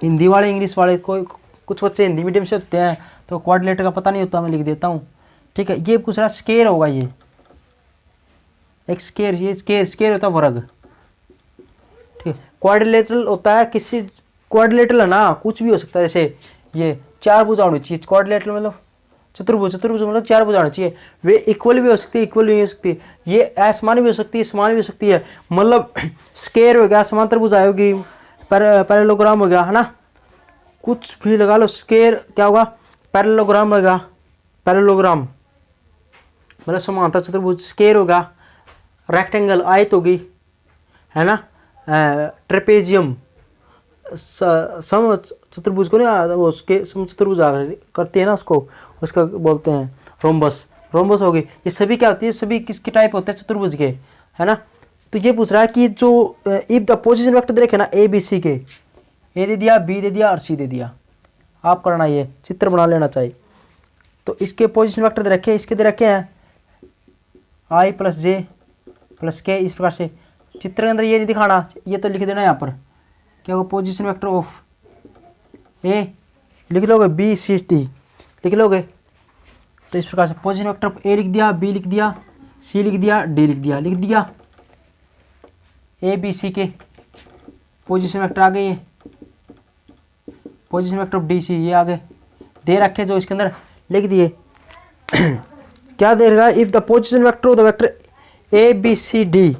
हिंदी वाले इंग्लिश वाले कोई कुछ बच्चे हिंदी मीडियम से होते हैं तो क्वाड्रिलेटरल का पता नहीं होता, मैं लिख देता हूँ, ठीक है। ये पूछ रहा स्क्वायर होगा, ये एक स्क्वायर, ये स्क्वायर होता है वर्ग, ठीक है। क्वाड्रिलेटरल होता है किसी, क्वाड्रिलेटरल है ना कुछ भी हो सकता है, जैसे ये 4 भुजा होनी चाहिए, क्वाड्रिलेटरल मतलब चतुर्भुज मतलब 4 भुजा होनी चाहिए, वे इक्वल भी हो सकती है इक्वल भी हो सकती है, ये असमान भी हो सकती है समान भी हो सकती है, मतलब स्क्वायर हो गया, समांतर भुजा होगी, पैरेललोग्राम हो गया, है ना, कुछ भी लगा लो, स्क्वायर क्या होगा पैरेललोग्राम होगा, पैरेललोग्राम मतलब समांतर चतुर्भुज, स्क्वायर होगा, रेक्टेंगल आयत होगी, है ना, ट्रेपेजियम सम चतुर्भुज को नहीं वो उसके सम चतुर्भुज करते हैं ना उसको, उसका बोलते हैं रोम्बस होगी, ये सभी क्या होती है, सभी किसके टाइप होते हैं चतुर्भुज के, है ना। तो ये पूछ रहा है कि जो इफ द पोजीशन वेक्टर देखे ना ए बी सी के, ए दे दिया, बी दे दिया और सी दे दिया, आप करना ये चित्र बना लेना चाहिए, तो इसके पोजीशन वेक्टर दे रखे, इसके दे रखे हैं आई प्लस जे प्लस के, इस प्रकार से चित्र के अंदर ये नहीं दिखाना, ये तो लिख देना यहाँ पर, क्या होगा पोजीशन वेक्टर ऑफ ए लिख लोगे, बी सी डी लिख लोगे, तो इस प्रकार से पोजीशन वेक्टर ऑफ ए लिख दिया, बी लिख दिया, सी लिख दिया, डी लिख दिया, ए बी सी के पोजीशन वेक्टर आ गए, ये position vector of D C ये आ गए, दे रखे जो इसके अंदर लिख दिए क्या दे रहा है, if the position vector of the vector A B C D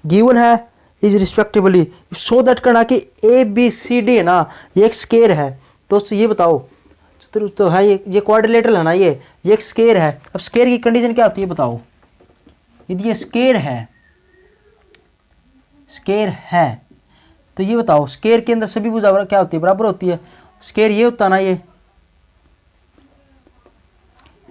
given है इज रिस्पेक्टिवली, सो दैट करना कि ए बी सी डी है ना ये एक स्क्वायर है, दोस्तों ये बताओ तो है ये क्वाड्रिलेटरल है ना, ये एक स्क्वायर है, अब स्क्वायर की कंडीशन क्या होती है बताओ, यदि ये स्क्वायर है तो ये बताओ स्क्वायर के अंदर सभी भुजा क्या होती है बराबर होती है, स्क्वायर ये होता ना, ये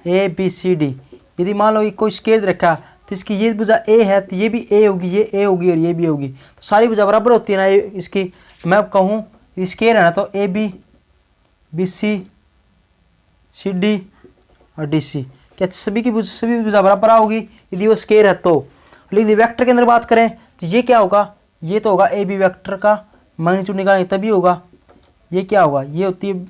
ए बी सी डी, यदि मान लो कोई स्क्वायर रखा तो इसकी ये भुजा ए है तो ये भी ए होगी, ये ए होगी और ये भी होगी, तो सारी भुजा बराबर होती है ना इसकी, तो मैं कहूँ स्क्वायर है ना तो A B B C C D और डी सी, क्या सभी भुजा बराबर होगी यदि वो स्क्वायर है तो। यदि वेक्टर के अंदर बात करें तो ये क्या होगा, ये तो होगा ए बी वेक्टर का मैग्नीट्यूड निकालेंगे तभी होगा, ये क्या होगा, ये होती है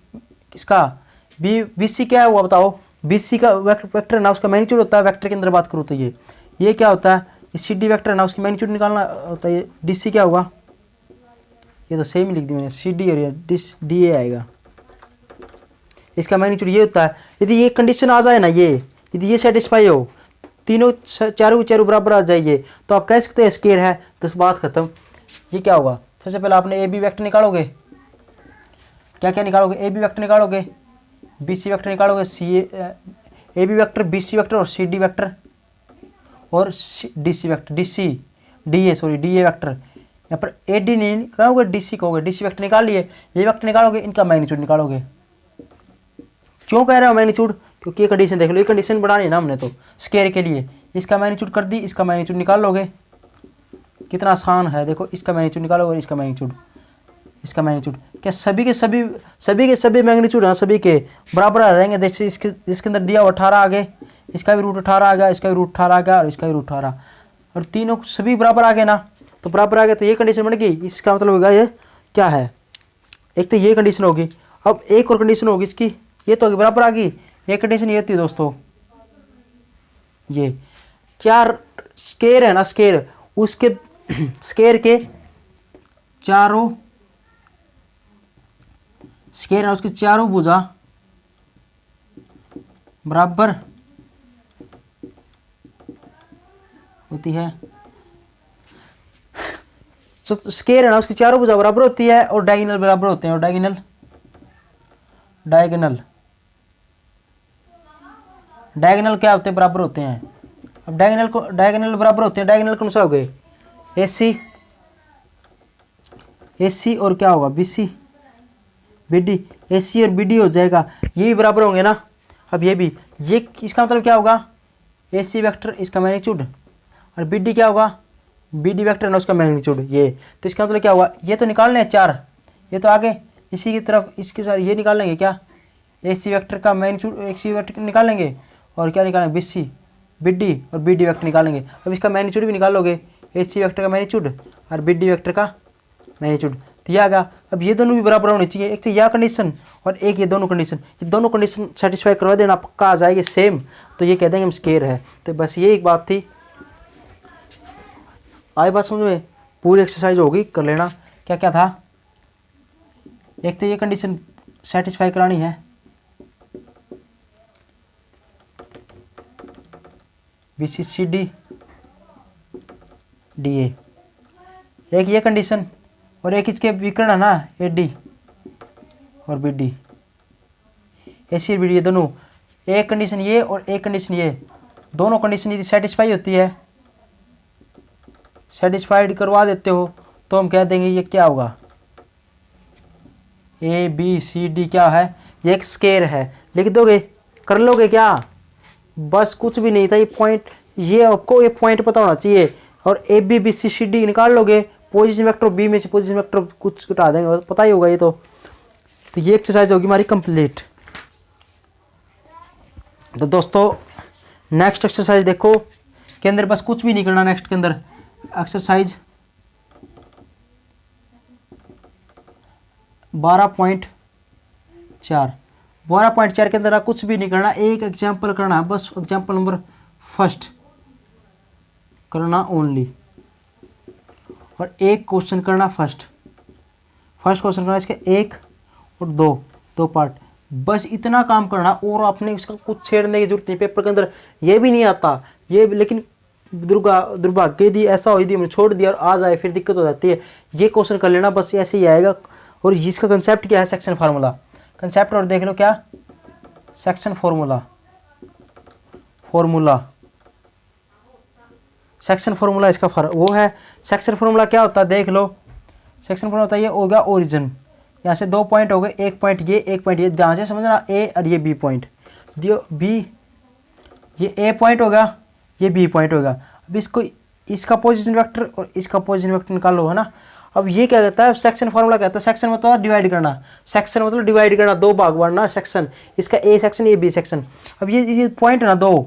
इसका बी सी क्या हुआ बताओ, बी सी का वेक्टर ना उसका मैग्नीट्यूड होता है, वेक्टर के अंदर बात करूँ तो ये क्या होता है, ये सी डी वेक्टर ना उसकी मैग्नीट्यूड निकालना होता है, डी सी क्या होगा, ये तो सेम ही लिख दी मैंने, सी डी और डी ए आएगा, इसका मैग्नीट्यूड ये होता है। यदि ये कंडीशन आ जाए ना, ये यदि ये सेटिस्फाई हो तीनों चारों के चारों बराबर आ जाइए तो आप कह सकते हैं स्केयर है, तो बात खत्म। ये क्या होगा, सबसे पहले आपने ए बी वेक्टर निकालोगे, क्या क्या निकालोगे, ए बी वेक्टर निकालोगे, बी सी वेक्टर निकालोगे, C A B vector, B C vector और सी डी वेक्टर और D C vector, D C D A sorry D A vector. यहाँ पर ए डी नहीं कहोगे, डी सी कहोगे, D C vector निकाल लिए, ये वेक्टर निकालोगे, इनका मैग्नीट्यूड निकालोगे। क्यों कह रहे हो मैग्नीट्यूड, क्योंकि ये कंडीशन देख लो, ये कंडीशन बढ़ानी है ना हमने तो स्केयर के लिए। इसका मैग्नीट्यूड कर दी, इसका मैग्नीट्यूड निकाल लोगे, कितना आसान है। देखो इसका मैग्नीट्यूड निकालोगे, इसका मैग्नीट्यूड, इसका मैग्नीट्यूड, क्या सभी के सभी मैग्नीट्यूड हैं, सभी के बराबर आ जाएंगे। जैसे इसके अंदर दिया हुआ 18 आ गए, इसका भी रूट 18 आ गया, इसका भी रूट 18 आ गया और इसका भी रूट 18, और तीनों सभी बराबर आ गए ना, तो बराबर आ गए तो ये कंडीशन बन गई। इसका मतलब होगा ये क्या है, एक तो ये कंडीशन होगी, अब एक और कंडीशन होगी इसकी, ये तो बराबर आ गई। ये कंडीशन ये थी दोस्तों, ये क्या स्केयर है ना, स्केयर उसके स्केयर के चारों, स्केयर है उसकी चारों भुजा बराबर होती है। स्केयर है ना उसकी चारों भुजा बराबर होती है और डायगोनल बराबर होते हैं, और डायगोनल डायगोनल डायगोनल क्या होते हैं, बराबर होते हैं। अब डायगोनल बराबर होते हैं, डायगोनल कौन सा हो गए, ए सी और क्या होगा B C B D, A C और बी डी हो जाएगा, ये भी बराबर होंगे ना। अब ये भी, ये इसका मतलब क्या होगा, ए सी वैक्टर इसका मैग्नीट्यूड और बी डी क्या होगा, बी डी वैक्टर ना उसका मैग्नीट्यूड, ये तो इसका मतलब क्या होगा, ये तो निकालने हैं 4, ये तो आगे इसी की तरफ इसके साथ ये निकाल लेंगे क्या, ए सी वैक्टर का मैग्नीट्यूड, ए सी वैक्टर निकाल लेंगे और क्या निकालेंगे, बी सी बी डी और बी डी वैक्टर निकालेंगे। अब इसका मैग्नीट्यूड भी निकाल लोगे, ए सी वैक्टर का मैग्नीट्यूड और बी डी वैक्टर का मैग्नीट्यूड, तो ये आ गया। अब ये दोनों भी बराबर होने चाहिए, एक तो यह कंडीशन और एक ये दोनों कंडीशन सेटिस्फाई करवा देना, पक्का आ जाएगी सेम, तो ये कह देंगे हम स्केयर है। तो बस ये एक बात थी, आई बात समझ में, पूरी एक्सरसाइज होगी, कर लेना। क्या क्या था, एक तो ये कंडीशन सेटिस्फाई करानी है, B C C D D A, एक ये कंडीशन और एक इसके विकर्ण है ना, ए डी और बी डी, ए सी और बी डी, ये दोनों, एक कंडीशन ये और एक कंडीशन ये, दोनों कंडीशन यदि सेटिस्फाई होती है, सेटिस्फाइड करवा देते हो, तो हम कह देंगे ये क्या होगा, ए बी सी डी क्या है, ये एक स्केयर है। लिख दोगे, कर लोगे क्या, बस कुछ भी नहीं था, ये पॉइंट, ये आपको ये पॉइंट पता होना चाहिए, और A B B C C D निकाल लोगे, पोजीशन वेक्टर बी में से पोजीशन वेक्टर कुछ घटा देंगे, पता ही होगा ये तो ये एक्सरसाइज होगी हमारी कंप्लीट। तो दोस्तों नेक्स्ट एक्सरसाइज देखो, के अंदर बस कुछ भी नहीं करना, नेक्स्ट के अंदर एक्सरसाइज 12.4 के अंदर कुछ भी नहीं करना, एक एग्जाम्पल करना है बस, एग्जाम्पल नंबर फर्स्ट करना ओनली, और एक क्वेश्चन करना फर्स्ट क्वेश्चन करना, इसके 1 और 2 पार्ट, बस इतना काम करना, और आपने उसका कुछ छेड़ने की जरूरत नहीं, पेपर के अंदर ये भी नहीं आता ये, लेकिन दुर्भाग्य दी ऐसा हो दी, छोड़ दिया और आ जाए फिर दिक्कत हो जाती है। ये क्वेश्चन कर लेना बस, ऐसे ही आएगा। और इसका कंसेप्ट क्या है, सेक्शन फार्मूला, कंसेप्ट और देख लो क्या, सेक्शन फार्मूला सेक्शन फार्मूला इसका वो है। सेक्शन फार्मूला क्या होता है देख लो, सेक्शन फार्मूला होता है, ये होगा ओरिजिन, यहाँ से 2 पॉइंट हो गए, एक पॉइंट ये, ध्यान से समझना, ए और ये बी पॉइंट, बी ये ए पॉइंट होगा, ये बी पॉइंट होगा। अब इसको, इसका पोजीशन वेक्टर और इसका पोजीशन वेक्टर निकालो, है ना। अब ये क्या कहता है, सेक्शन फार्मूला कहता है, सेक्शन मतलब डिवाइड करना, सेक्शन मतलब डिवाइड करना, 2 भाग बांटना सेक्शन, इसका ए सेक्शन ये बी सेक्शन। अब ये पॉइंट है ना, 2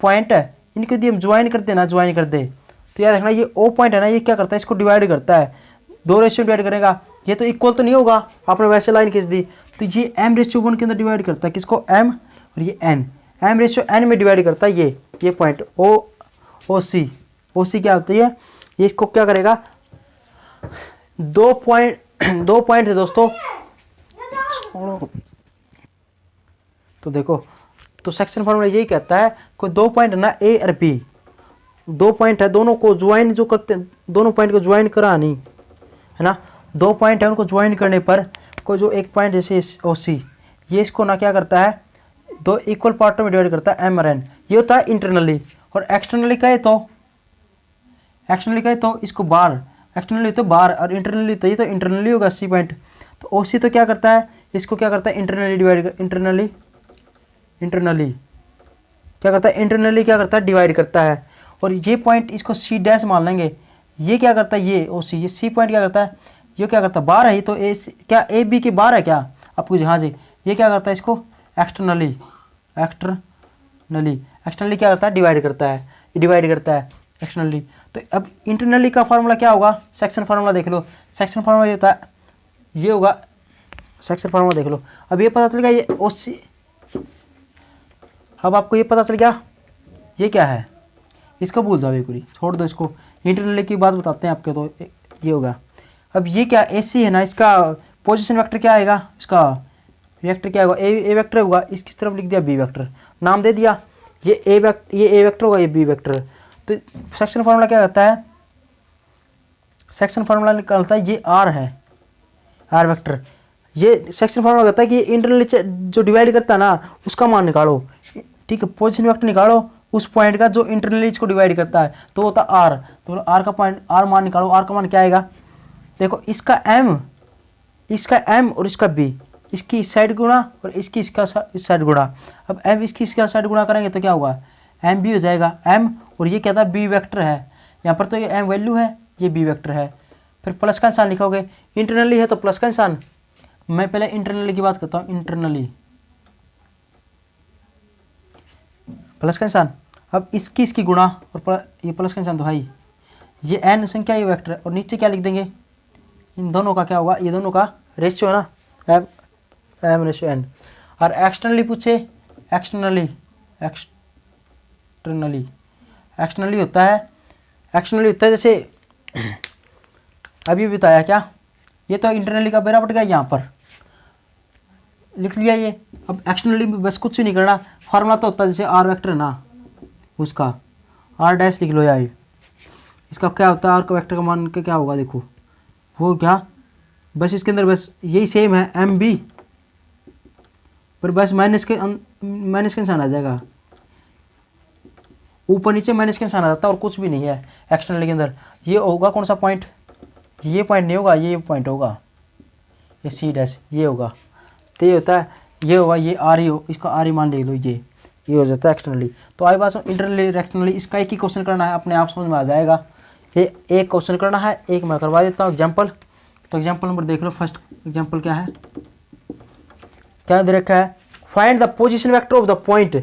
पॉइंट है, इनको यदि हम ज्वाइन कर दे, तो याद रखना ये ओ पॉइंट है ना, ये क्या करता है, इसको डिवाइड करता है, 2 रेशियो डिवाइड करेगा, ये तो इक्वल तो नहीं होगा, आपने वैसे लाइन खींच दी, तो ये m/1 के अंदर डिवाइड करता है, किसको, m, और ये n, m/n में डिवाइड करता है ये पॉइंट ओ सी क्या होती है, ये इसको क्या करेगा, 2 पॉइंट थे दोस्तों, तो देखो तो सेक्शन फार्मूला यही कहता है कोई दो पॉइंट है ना ए और बी, दो पॉइंट है, दोनों को ज्वाइन जो करते हैं, दोनों पॉइंट को ज्वाइन करा नहीं है ना, दो पॉइंट है उनको ज्वाइन करने पर कोई जो एक पॉइंट जैसे ओ सी, ये इसको ना क्या करता है दो इक्वल पार्टों में डिवाइड करता है एम और एन, ये होता है इंटरनली। और एक्सटर्नली कहे तो इसको बार, एक्सटर्नली तो बार और इंटरनली तो ये तो इंटरनली होगा सी पॉइंट। तो ओ सी तो क्या करता है इसको क्या करता है इंटरनली डिवाइड कर, इंटरनली क्या करता है इंटरनली क्या करता है डिवाइड करता है। और ये पॉइंट इसको सी डैश मान लेंगे, ये क्या करता है ये ओ सी, ये सी पॉइंट क्या करता है ये क्या करता है बार है, ये तो ए क्या ए बी की बार है क्या आपको, हाँ जी, ये क्या करता है इसको एक्सटर्नली क्या करता है डिवाइड करता है एक्सटर्नली। तो अब इंटरनली का फार्मूला क्या होगा, सेक्शन फार्मूला देख लो, सेक्शन फार्मूला ये होता है ये होगा, सेक्शन फार्मूला देख लो। अब ये पता चल गया ये ओ सी, अब आपको ये पता चल गया ये क्या है, इसको भूल जाओ, पूरी छोड़ दो इसको, इंटरनली की बात बताते हैं आपके। तो ये होगा, अब ये क्या ए सी है ना, इसका पोजीशन वेक्टर क्या आएगा, इसका वेक्टर क्या होगा ए वेक्टर होगा, इसकी तरफ लिख दिया बी वेक्टर, नाम दे दिया, ये ए वेक्टर होगा, ये बी वेक्टर। तो सेक्शन फार्मूला क्या कहता है, सेक्शन फार्मूला निकालता है ये आर है, आर वेक्टर, ये सेक्शन फार्मूला कहता है कि इंटरनली जो डिवाइड करता है ना उसका मान निकालो, ठीक है, पोजीशन वेक्टर निकालो उस पॉइंट का जो इंटरनली इसको डिवाइड करता है, तो होता आर, तो आर का पॉइंट आर मान निकालो, आर का मान क्या आएगा, देखो इसका एम और इसका बी, इसकी इस साइड गुणा और इसकी इसका इस साइड गुणा। अब एम इसकी इसका साइड गुणा करेंगे तो क्या होगा एम बी हो जाएगा, एम और ये क्या था बी वेक्टर है, यहाँ पर तो ये एम वैल्यू है, ये बी वेक्टर है, फिर प्लस का निशान लिखोगे, इंटरनली है तो प्लस का निशान। मैं पहले इंटरनली की बात करता हूँ, इंटरनली प्लस का निशान, अब इसकी गुणा और ये प्लस का निशान तो भाई ये एन संख्या ये वेक्टर है, और नीचे क्या लिख देंगे इन दोनों का क्या होगा, ये दोनों का रेशियो है ना एम रेशियो एन। और एक्सटर्नली पूछे, एक्सटर्नली होता है जैसे अभी बताया क्या, ये तो इंटरनली का बेरा पट गया, यहाँ पर लिख लिया ये। अब एक्सटर्नली में बस कुछ भी नहीं करना, फार्मूला तो होता है जैसे आर वेक्टर है ना उसका आर डैश लिख लो, या इसका क्या होता है आर का वेक्टर का मान क्या होगा, देखो वो क्या, बस इसके अंदर बस यही सेम है एम बी, पर बस माइनस के निशान आ जाएगा, ऊपर नीचे माइनस के निशान आ जाता है और कुछ भी नहीं है एक्सटर्नल के अंदर। ये होगा कौन सा पॉइंट, ये पॉइंट नहीं होगा, ये पॉइंट होगा, ये सी डैश ये होगा, तो ये होता है ये होगा, ये आर ही हो, इसका आर ही मान ले लो, ये हो जाता है एक्सटर्नली। तो आई बात इंटरनली एक्सटर्नली, इसका एक ही क्वेश्चन करना है, अपने आप समझ में आ जाएगा। ये एक क्वेश्चन करना है, एक मैं करवा देता हूँ एग्जाम्पल। तो एग्जाम्पल नंबर देख लो, फर्स्ट एग्जाम्पल क्या है, क्या दे रखा है, find the position vector of the point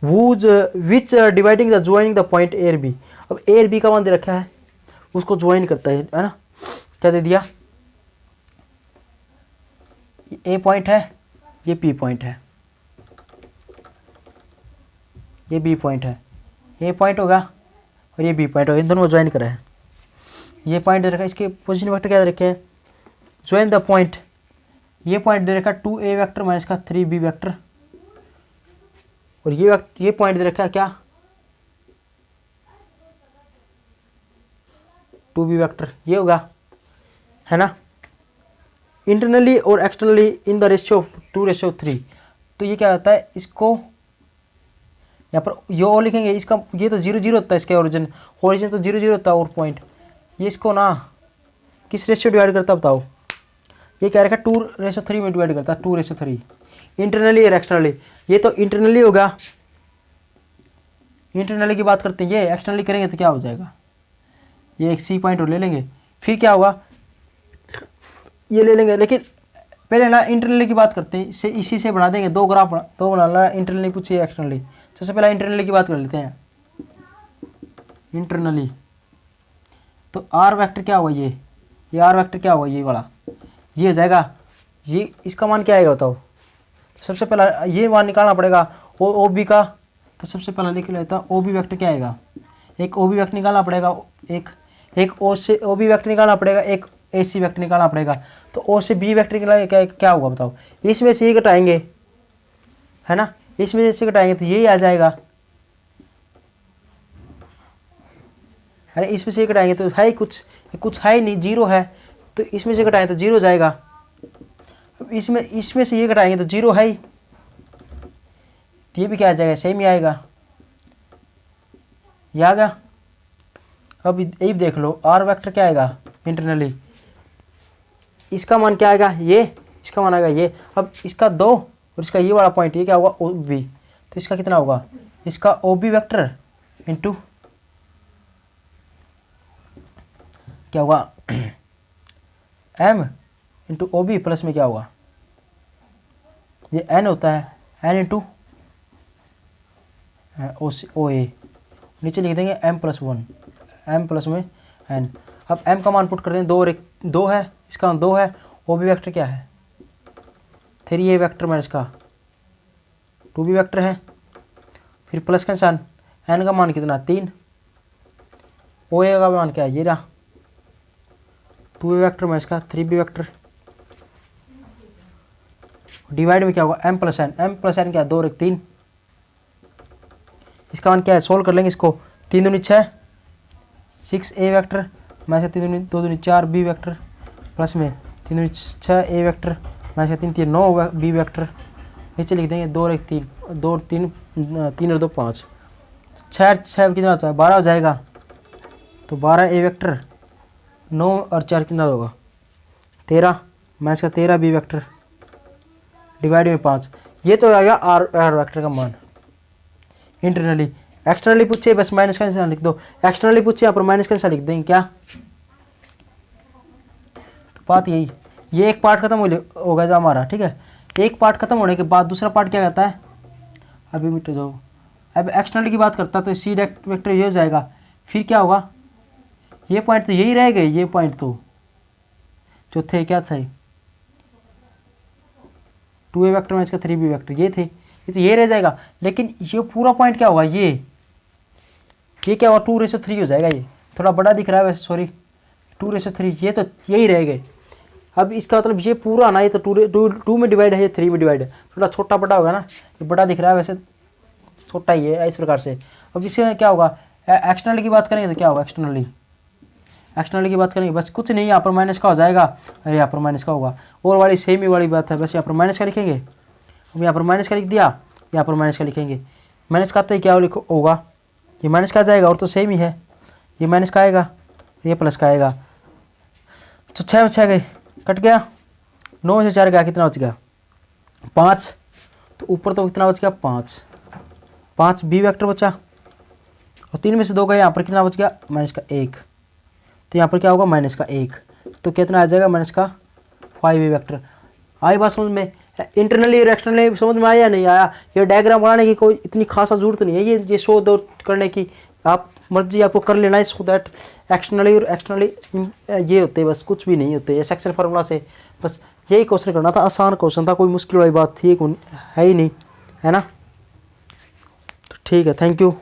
which dividing the joining the point A और बी। अब ए और बी का मान दे रखा है, उसको ज्वाइन करता है ना, क्या दे दिया, ए पॉइंट है, ये पी पॉइंट है, ये बी पॉइंट है, ए पॉइंट होगा और ये बी पॉइंट होगा, इन दोनों को ज्वाइन करा है, ये पॉइंट दे रखा है, इसके पोजीशन वेक्टर क्या दे रखे हैं, ज्वाइन द पॉइंट, ये पॉइंट दे रखा है 2a वेक्टर माइनस का 3b वेक्टर, और ये पॉइंट दे रखा है क्या 2b वेक्टर, ये होगा है ना, इंटरनली और एक्सटर्नली इन द रेशियो 2:3। तो ये क्या होता है, इसको यहाँ पर ये और लिखेंगे, इसका ये तो 0 होता है, इसका ओरिजिन तो 0 होता है, और पॉइंट ये इसको ना किस रेशियो डिवाइड करता है बताओ, ये क्या रखा 2:3 में डिवाइड करता है, 2:3 इंटरनली और एक्सटर्नली। ये तो इंटरनली होगा, इंटरनली की बात करते हैं, ये एक्सटर्नली करेंगे तो क्या हो जाएगा, ये एक सी पॉइंट और ले लेंगे, फिर क्या होगा ये ले लेंगे, लेकिन पहले ना इंटरनली की बात करते हैं, इसी से बना देंगे दो ग्राफ, दो बनाना, इंटरनली पूछिए एक्सटर्नली। सबसे पहले इंटरनली की बात कर लेते हैं, इंटरनली तो आर वेक्टर क्या होगा, ये आर वेक्टर क्या होगा, ये वाला ये हो जाएगा, ये इसका मान क्या आएगा बताओ, सबसे पहला ये मान निकालना पड़ेगा ओ बी का। तो सबसे पहला लिख लेता हूँ, ओ बी वेक्टर क्या आएगा, एक ओ बी वेक्टर निकालना पड़ेगा, एक ओ से ओ बी वेक्टर निकालना पड़ेगा, एक ए सी वेक्टर निकालना पड़ेगा। तो ओ से बी वेक्टर निकालना क्या होगा बताओ, इसमें से ये घटाएंगे है ना, इसमें से घटाएंगे तो यही आ जाएगा। अरे इसमें से घटाएंगे तो है ही कुछ है ही नहीं, जीरो है, तो इसमें से घटाएंगे तो जीरो जाएगा। अब इसमें से ये घटाएंगे तो जीरो है ही, तो ये भी क्या आ जाएगा, सेम ही आएगा। ये आ गया। अब ये देख लो आर वेक्टर क्या आएगा इंटरनली, इसका मान क्या आएगा, ये इसका मान आएगा ये। अब इसका 2 और इसका ये वाला पॉइंट ये क्या होगा, ओ बी, तो इसका कितना होगा, इसका ओ बी वैक्टर इंटू क्या होगा M into O B plus में क्या होगा, ये एन होता है, एन इंटू ओ ए, नीचे लिख देंगे m + 1, m प्लस में n। अब m का मान पुट कर दें, 2 और 1 2 है, इसका मान 2 है, ओ बी वैक्टर क्या है 3a वैक्टर माइनस का 2b वैक्टर है, फिर प्लस का निशान, n का मान कितना 3, ओ ए का मान क्या है ये रहा 2a वैक्टर माइनस का 3b वैक्टर, डिवाइड में क्या होगा m + n क्या 2 और 1 3, इसका मान क्या है, सोल्व कर लेंगे इसको, 3 दूनी 6 6a वैक्टर माइनस 3 2 दूनी 4 b वैक्टर प्लस में 3 दूनी 6a vector minus 3 3 9 b vector, नीचे लिख देंगे 2 और 1 3 2 3 3 और 2 5, 6 कितना होता है 12 हो जाएगा, तो 12a वैक्टर 9 और 4 कितना होगा 13 माइनस का 13b वैक्टर डिवाइड में 5, ये तो आएगा आर वैक्टर का मान इंटरनली। एक्सटर्नली पूछे बस माइनस का निशान लिख दो, एक्सटर्नली पूछे यहाँ पर माइनस का निशान लिख देंगे क्या, तो बात यही, ये एक पार्ट खत्म होगा जो हमारा, ठीक है। एक पार्ट खत्म होने के बाद दूसरा पार्ट क्या कहता है, अभी मिट जाओ, अब एक्सटर्नली की बात करता है तो सी वेक्टर ये हो जाएगा, फिर क्या होगा, ये पॉइंट तो यही रह गए, ये पॉइंट तो जो थे क्या थे 2a वैक्टर माइनस का 3b वैक्टर ये थे, ये तो ये रह जाएगा, लेकिन ये पूरा पॉइंट क्या होगा, ये क्या होगा 2:3 हो जाएगा, ये थोड़ा बड़ा दिख रहा है वैसे, सॉरी 2:3, ये तो यही रह गए। अब इसका मतलब ये पूरा ना, ये तो 2 में डिवाइड है, ये 3 में डिवाइड है, थोड़ा छोटा बड़ा होगा ना, ये बड़ा दिख रहा है वैसे छोटा ही है इस प्रकार से। अब इसमें क्या होगा, एक्सटर्नल की बात करेंगे तो क्या होगा, एक्सटर्नल की बात करेंगे बस कुछ नहीं, यहाँ पर माइनस का हो जाएगा, अरे यहाँ पर माइनस का होगा, और वाली सेम ही वाली बात है, बस यहाँ पर माइनस का लिखेंगे, अब यहाँ पर माइनस का लिख दिया, यहाँ पर माइनस का लिखेंगे, माइनस का आता है क्या होगा, ये माइनस का आ जाएगा, और तो सेम ही है, ये माइनस का आएगा, ये प्लस का आएगा, तो 6 में 6 गए कट गया, 9 से 4 गया, कितना बच गया 5, तो ऊपर तो कितना बच गया 5 बी वैक्टर बचा, और 3 में से 2 गए, यहाँ पर कितना बच गया माइनस का 1, तो यहाँ पर क्या होगा माइनस का 1, तो कितना आ जाएगा माइनस का 5 वैक्टर। आई बात समझ में, इंटरनली और एक्सटर्नली समझ में आया नहीं आया, ये डायग्राम बनाने की कोई इतनी खासा जरूरत नहीं है, ये शो दो करने की आप मर्जी आपको कर लेना है, सो दैट एक्सटर्नली और एक्सटर्नली ये होते बस, कुछ भी नहीं होते, ये सेक्शन फार्मूला से बस यही क्वेश्चन करना था, आसान क्वेश्चन था, कोई मुश्किल वाली बात थी है ही नहीं, है ना। तो ठीक है, थैंक यू।